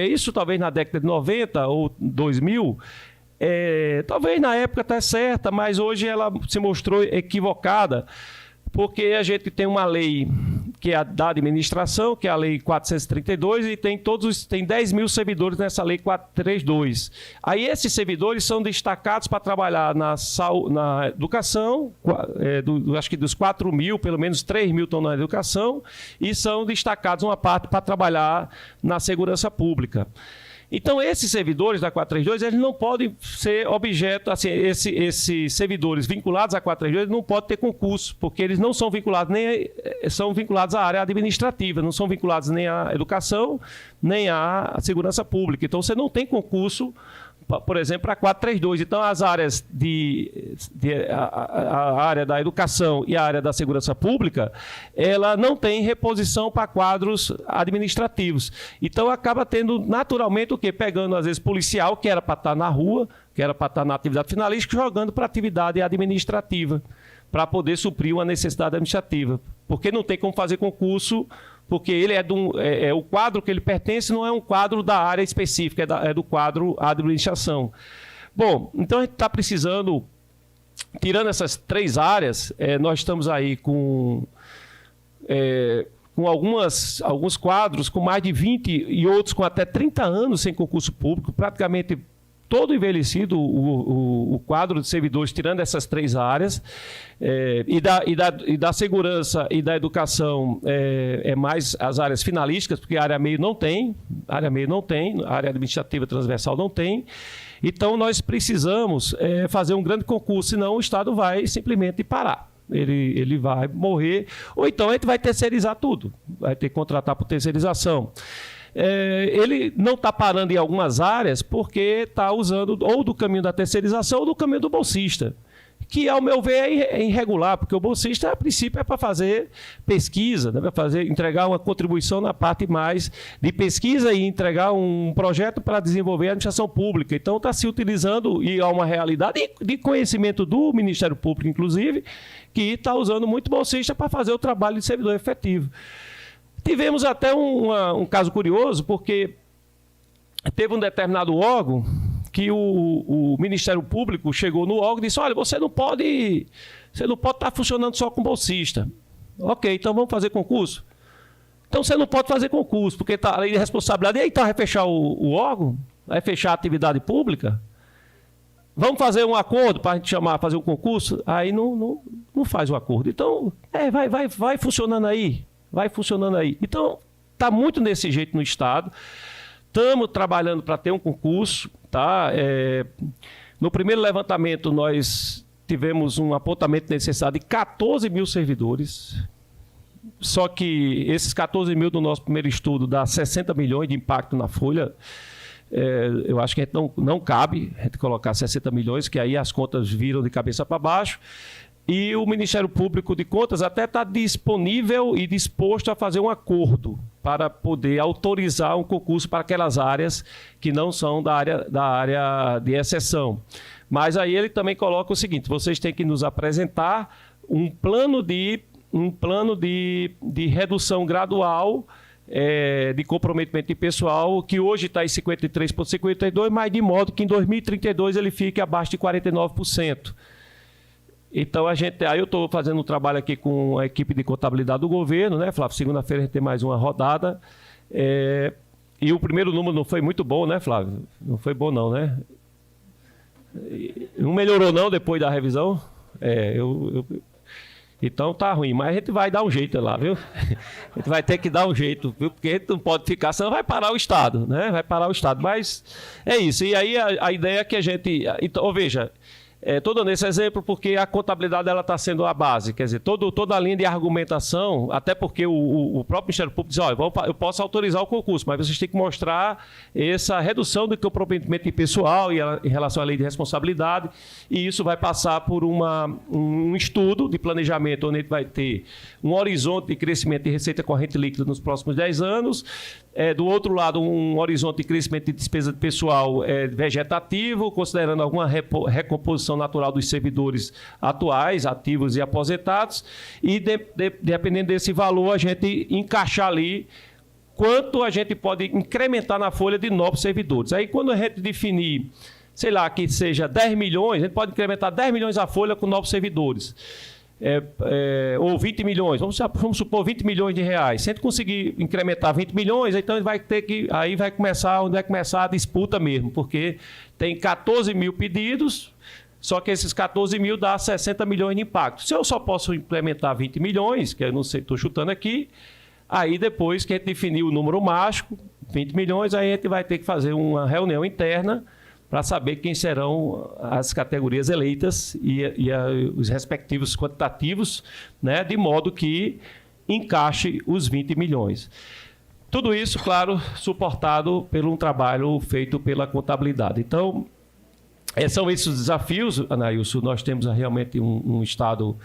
isso talvez na década de 90 ou 2000, talvez na época até certa, mas hoje ela se mostrou equivocada, porque a gente tem uma lei que é a da administração, que é a Lei 432, e tem 10 mil servidores nessa Lei 432. Aí esses servidores são destacados para trabalhar na educação, acho que dos 4 mil, pelo menos 3 mil estão na educação, e são destacados uma parte para trabalhar na segurança pública. Então, esses servidores da 432, eles não podem ser objeto, assim, esses servidores vinculados à 432 não podem ter concurso, porque eles não são vinculados são vinculados à área administrativa, não são vinculados nem à educação, nem à segurança pública. Então, você não tem concurso, por exemplo, para a 432. Então, as áreas a área da educação e a área da segurança pública, ela não tem reposição para quadros administrativos. Então, acaba tendo naturalmente o quê? Pegando, às vezes, policial, que era para estar na rua, que era para estar na atividade finalística, jogando para a atividade administrativa, para poder suprir uma necessidade administrativa. Porque não tem como fazer concurso, porque ele o quadro que ele pertence não é um quadro da área específica, é do quadro administração. Bom, então a gente está precisando, tirando essas 3 áreas, nós estamos aí com alguns quadros com mais de 20 e outros com até 30 anos sem concurso público, praticamente todo envelhecido o quadro de servidores, tirando essas 3 áreas, e da segurança e da educação mais as áreas finalísticas, porque a área meio não tem, a área administrativa transversal não tem. Então, nós precisamos fazer um grande concurso, senão o Estado vai simplesmente parar. Ele vai morrer, ou então a gente vai terceirizar tudo, vai ter que contratar por terceirização. Ele não está parando em algumas áreas porque está usando ou do caminho da terceirização ou do caminho do bolsista, que, ao meu ver, é irregular, porque o bolsista, a princípio, é para fazer pesquisa, né? Para entregar uma contribuição na parte mais de pesquisa e entregar um projeto para desenvolver a administração pública. Então, está se utilizando, e há uma realidade de conhecimento do Ministério Público, inclusive, que está usando muito bolsista para fazer o trabalho de servidor efetivo. Tivemos até um caso curioso, porque teve um determinado órgão que o Ministério Público chegou no órgão e disse: olha, você não pode estar funcionando só com bolsista. Ok, então vamos fazer concurso. Então você não pode fazer concurso, porque está a lei de responsabilidade. E aí então vai fechar o órgão? Vai fechar a atividade pública? Vamos fazer um acordo para a gente fazer um concurso? Aí não faz o acordo. Então, vai funcionando aí. Vai funcionando aí. Então, está muito desse jeito no Estado. Estamos trabalhando para ter um concurso. Tá? No primeiro levantamento, nós tivemos um apontamento necessário de 14 mil servidores. Só que esses 14 mil do nosso primeiro estudo dá 60 milhões de impacto na folha. Eu acho que a gente não cabe a gente colocar 60 milhões, que aí as contas viram de cabeça para baixo. E o Ministério Público de Contas até está disponível e disposto a fazer um acordo para poder autorizar um concurso para aquelas áreas que não são da área de exceção. Mas aí ele também coloca o seguinte: vocês têm que nos apresentar um plano de redução gradual de comprometimento de pessoal, que hoje está em 53,52%, mas de modo que em 2032 ele fique abaixo de 49%. Então, aí eu estou fazendo um trabalho aqui com a equipe de contabilidade do governo, né, Flávio? Segunda-feira a gente tem mais uma rodada. E o primeiro número não foi muito bom, né, Flávio? Não foi bom não, né? Não melhorou não depois da revisão? Então tá ruim, mas a gente vai dar um jeito lá, viu? A gente vai ter que dar um jeito, viu? Porque a gente não pode ficar, senão vai parar o Estado, né? Vai parar o Estado, mas é isso. E aí a ideia é que a gente... Então, veja... Estou dando esse exemplo porque a contabilidade está sendo a base, quer dizer, toda a linha de argumentação, até porque o próprio Ministério Público diz, olha, eu posso autorizar o concurso, mas vocês têm que mostrar essa redução do comprometimento de pessoal em relação à lei de responsabilidade, e isso vai passar por um estudo de planejamento, onde a gente vai ter um horizonte de crescimento de receita corrente líquida nos próximos 10 anos, do outro lado, um horizonte de crescimento de despesa de pessoal vegetativo, considerando alguma recomposição natural dos servidores atuais, ativos e aposentados, e dependendo desse valor, a gente encaixar ali quanto a gente pode incrementar na folha de novos servidores. Aí, quando a gente definir, sei lá, que seja 10 milhões, a gente pode incrementar 10 milhões a folha com novos servidores. Ou 20 milhões, vamos supor 20 milhões de reais. Se a gente conseguir incrementar 20 milhões, então vai ter que, aí vai começar a disputa mesmo, porque tem 14 mil pedidos, só que esses 14 mil dá 60 milhões de impacto. Se eu só posso implementar 20 milhões, que eu não sei, estou chutando aqui, aí depois que a gente definir o número mágico, 20 milhões, aí a gente vai ter que fazer uma reunião interna para saber quem serão as categorias eleitas e os respectivos quantitativos, né, de modo que encaixe os 20 milhões. Tudo isso, claro, suportado por um trabalho feito pela contabilidade. Então, são esses os desafios, Anailson. Nós temos realmente um Estado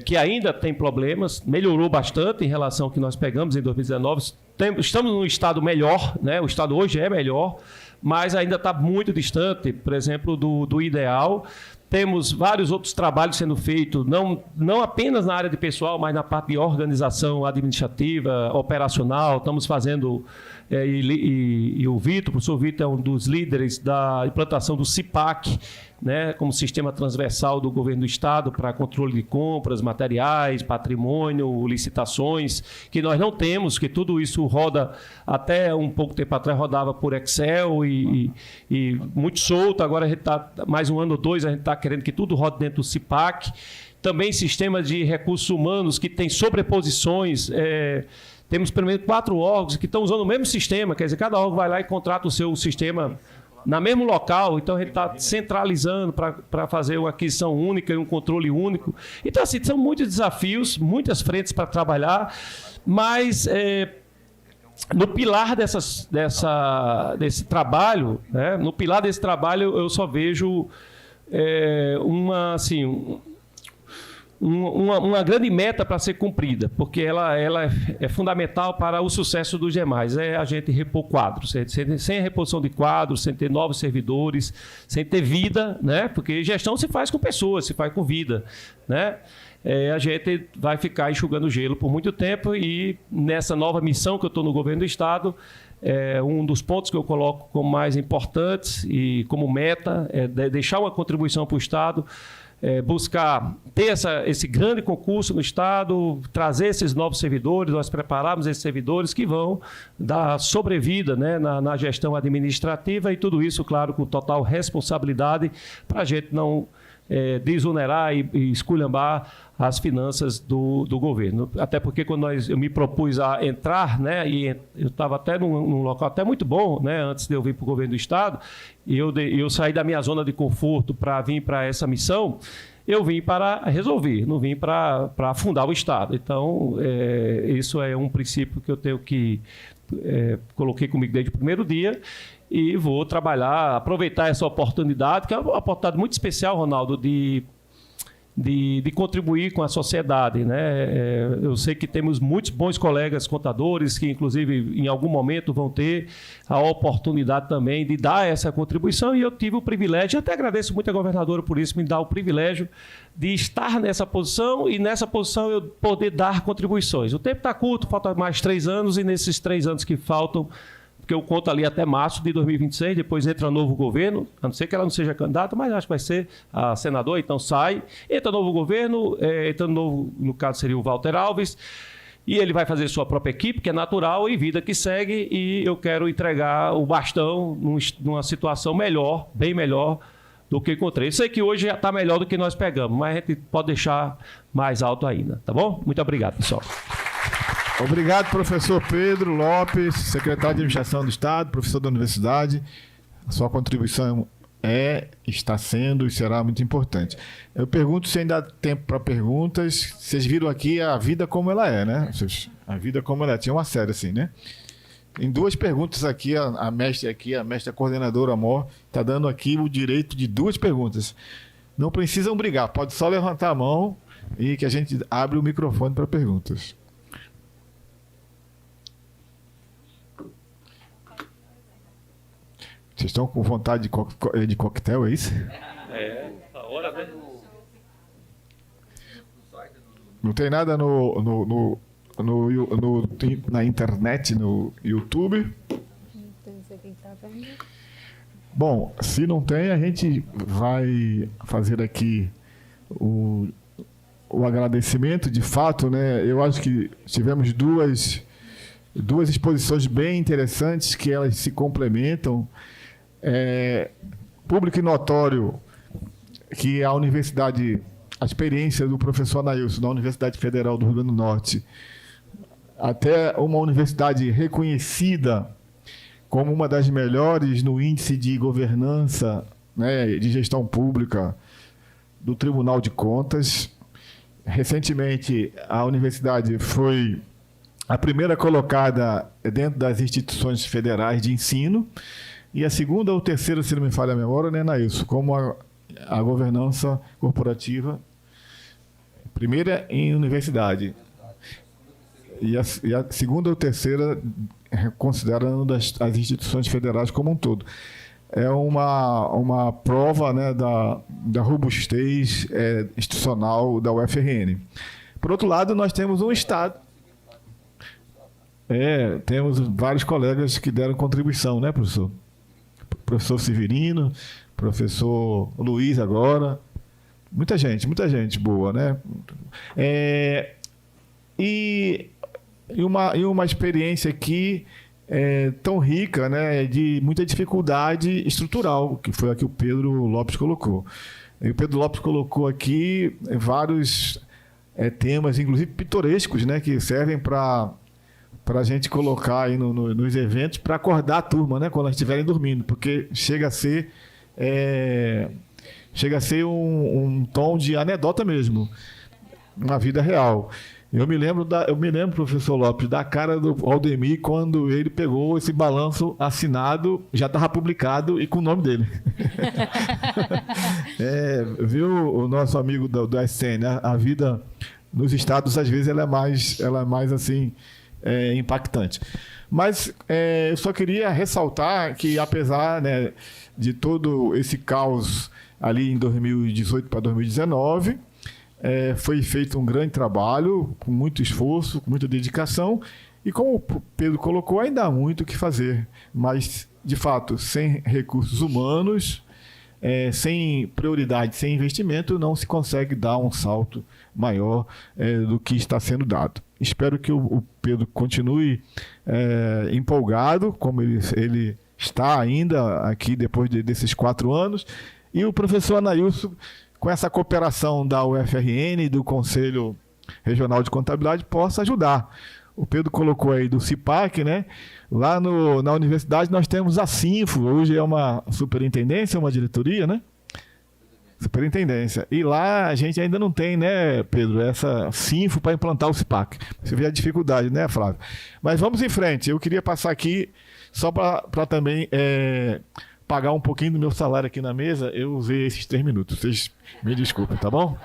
que ainda tem problemas, melhorou bastante em relação ao que nós pegamos em 2019. Estamos num Estado melhor, né? O Estado hoje é melhor, mas ainda está muito distante, por exemplo, do ideal. Temos vários outros trabalhos sendo feitos, não apenas na área de pessoal, mas na parte de organização administrativa, operacional. Estamos fazendo, e o Vitor, o professor Vitor é um dos líderes da implantação do CIPAC, né, como sistema transversal do governo do Estado para controle de compras, materiais, patrimônio, licitações, que nós não temos, que tudo isso roda, até um pouco tempo atrás rodava por Excel e muito solto. Agora a gente está, mais um ano ou dois, a gente está querendo que tudo rode dentro do CIPAC. Também sistemas de recursos humanos que tem sobreposições. Temos pelo menos 4 órgãos que estão usando o mesmo sistema, quer dizer, cada órgão vai lá e contrata o seu sistema na mesmo local, então a gente está centralizando para fazer uma aquisição única e um controle único. Então, assim, são muitos desafios, muitas frentes para trabalhar, mas no pilar desse trabalho, né, no pilar desse trabalho eu só vejo uma grande meta para ser cumprida, porque ela é fundamental para o sucesso dos demais. É a gente repor quadros. Sem a reposição de quadros, sem ter novos servidores, sem ter vida, né? Porque gestão se faz com pessoas, se faz com vida, né? A gente vai ficar enxugando gelo por muito tempo, e nessa nova missão que eu estou no governo do Estado, um dos pontos que eu coloco como mais importantes e como meta é deixar uma contribuição para o Estado, buscar ter esse grande concurso no Estado, trazer esses novos servidores, nós prepararmos esses servidores que vão dar sobrevida, né, na gestão administrativa, e tudo isso, claro, com total responsabilidade para a gente não desonerar e esculhambar as finanças do governo. Até porque quando eu me propus a entrar, né, e eu estava até num local até muito bom, né, antes de eu vir para o governo do Estado, e eu saí da minha zona de conforto para vir para essa missão, eu vim para resolver, não vim para afundar o Estado. Então, isso é um princípio que eu tenho que coloquei comigo desde o primeiro dia, e vou trabalhar, aproveitar essa oportunidade, que é uma oportunidade muito especial, Ronaldo, de de contribuir com a sociedade, né? Eu sei que temos muitos bons colegas contadores que, inclusive, em algum momento vão ter a oportunidade também de dar essa contribuição, e eu tive o privilégio, até agradeço muito a governadora por isso, me dar o privilégio de estar nessa posição e nessa posição eu poder dar contribuições. O tempo está curto, faltam mais 3 anos, e nesses 3 anos que faltam, porque eu conto ali até março de 2026, depois entra novo governo, a não ser que ela não seja candidata, mas acho que vai ser a senadora, então sai, entra novo governo, entra novo, no caso seria o Walter Alves, e ele vai fazer sua própria equipe, que é natural, e vida que segue, e eu quero entregar o bastão numa situação melhor, bem melhor do que encontrei. Sei que hoje já está melhor do que nós pegamos, mas a gente pode deixar mais alto ainda, tá bom? Muito obrigado, pessoal. Obrigado, professor Pedro Lopes, secretário de Administração do Estado, professor da Universidade. A sua contribuição está sendo e será muito importante. Eu pergunto se ainda há tempo para perguntas. Vocês viram aqui a vida como ela é, né? A vida como ela é. Tinha uma série assim, né? Tem 2 perguntas aqui, a mestra coordenadora Amor, está dando aqui o direito de 2 perguntas. Não precisam brigar, pode só levantar a mão e que a gente abre o microfone para perguntas. Vocês estão com vontade de coquetel, é isso? A hora, né? Não tem nada na internet, no YouTube? Bom, se não tem, a gente vai fazer aqui o agradecimento. De fato, né? Eu acho que tivemos duas exposições bem interessantes, que elas se complementam. Público e notório que a experiência do professor Anailson da Universidade Federal do Rio Grande do Norte, até uma universidade reconhecida como uma das melhores no índice de governança, né, de gestão pública do Tribunal de Contas. Recentemente, a universidade foi a primeira colocada dentro das instituições federais de ensino, e a segunda ou terceira, se não me falha a memória, né, Nailson, como a governança corporativa, primeira em universidade, e a segunda ou terceira, considerando as instituições federais como um todo. É uma prova, né, da robustez institucional da UFRN. Por outro lado, nós temos um Estado. Temos vários colegas que deram contribuição, né, professor? Professor Severino, professor Luiz agora. Muita gente boa, né? E uma experiência aqui tão rica, né, de muita dificuldade estrutural, que foi a que o Pedro Lopes colocou. E o Pedro Lopes colocou aqui vários temas, inclusive pitorescos, né, que servem para a gente colocar aí nos eventos para acordar a turma, né, quando elas estiverem dormindo, porque chega a ser um tom de anedota mesmo, na vida real. Eu me lembro, professor Lopes, da cara do Aldemir quando ele pegou esse balanço assinado, já estava publicado e com o nome dele. Viu, o nosso amigo do SCN, né? A vida nos estados, às vezes, ela é mais assim, impactante. Mas eu só queria ressaltar que, apesar, né, de todo esse caos ali em 2018 para 2019, foi feito um grande trabalho, com muito esforço, com muita dedicação, e como o Pedro colocou, ainda há muito o que fazer, mas, de fato, sem recursos humanos, sem prioridade, sem investimento, não se consegue dar um salto maior do que está sendo dado. Espero que o Pedro continue empolgado, como ele está ainda aqui depois desses 4 anos, e o professor Anailson, com essa cooperação da UFRN e do Conselho Regional de Contabilidade, possa ajudar. O Pedro colocou aí do CIPAC, né? Lá na universidade nós temos a Sinfo, hoje é uma superintendência, uma diretoria, né? Superintendência. E lá a gente ainda não tem, né, Pedro, essa Sinfo para implantar o CIPAC. Você vê a dificuldade, né, Flávio? Mas vamos em frente. Eu queria passar aqui só para também pagar um pouquinho do meu salário aqui na mesa. Eu usei esses 3 minutos. Vocês me desculpem, tá bom?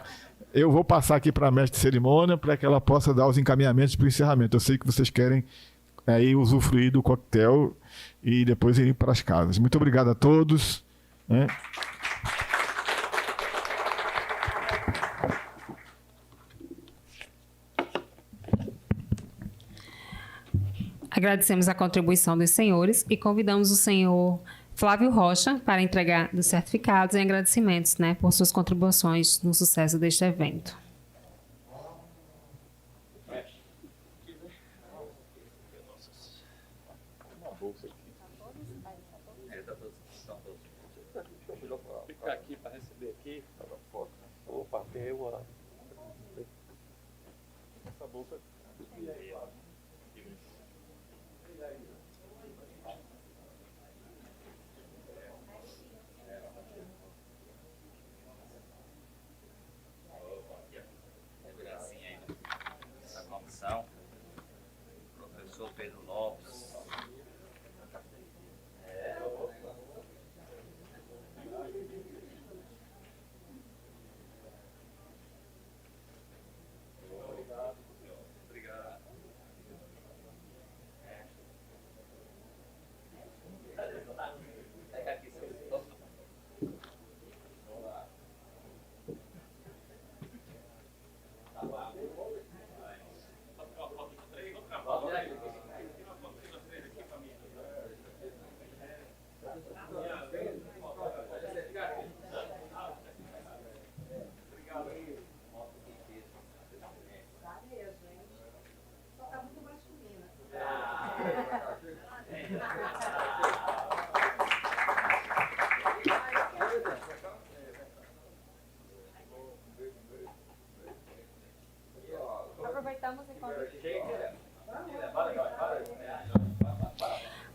eu vou passar aqui para a mestre de cerimônia para que ela possa dar os encaminhamentos para o encerramento. Eu sei que vocês querem aí usufruir do coquetel e depois ir para as casas. Muito obrigado a todos. Né? Agradecemos a contribuição dos senhores e convidamos o senhor Flávio Rocha para entregar dos certificados e agradecimentos, né, por suas contribuições no sucesso deste evento. Ficar aqui para receber aqui. Opa, tem uma. Essa bolsa. Professor Pedro Lopes.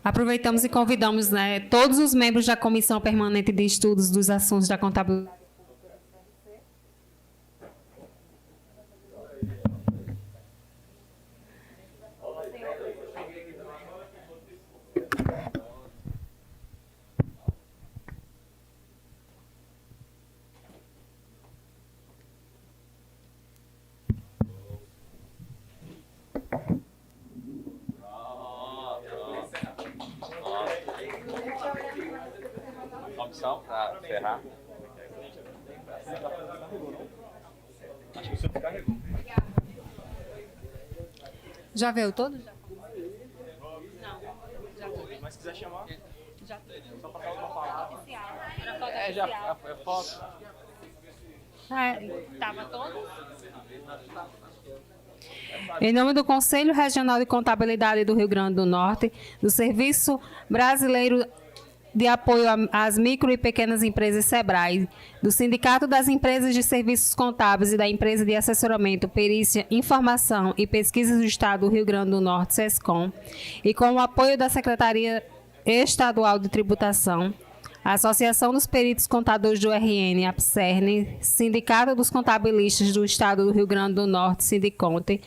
Aproveitamos e convidamos, né, todos os membros da Comissão Permanente de Estudos dos Assuntos da Contabilidade. Comissão para encerrar. Acho que o senhor carregou. Já veio todo? Mas se quiser chamar. Já. Só para falar uma palavra. É foto. Estava todo? Em nome do Conselho Regional de Contabilidade do Rio Grande do Norte, do Serviço Brasileiro de Apoio às Micro e Pequenas Empresas SEBRAE, do Sindicato das Empresas de Serviços Contábeis e da Empresa de Assessoramento, Perícia, Informação e Pesquisas do Estado do Rio Grande do Norte, SESCOM, e com o apoio da Secretaria Estadual de Tributação, a Associação dos Peritos Contadores do RN, APSERN, Sindicato dos Contabilistas do Estado do Rio Grande do Norte, Sindiconte,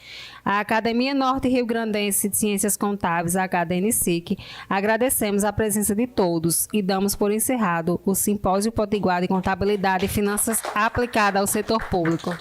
a Academia Norte Rio Grandense de Ciências Contábeis, a ACADENICIC, agradecemos a presença de todos e damos por encerrado o Simpósio Potiguar de Contabilidade e Finanças aplicada ao setor público.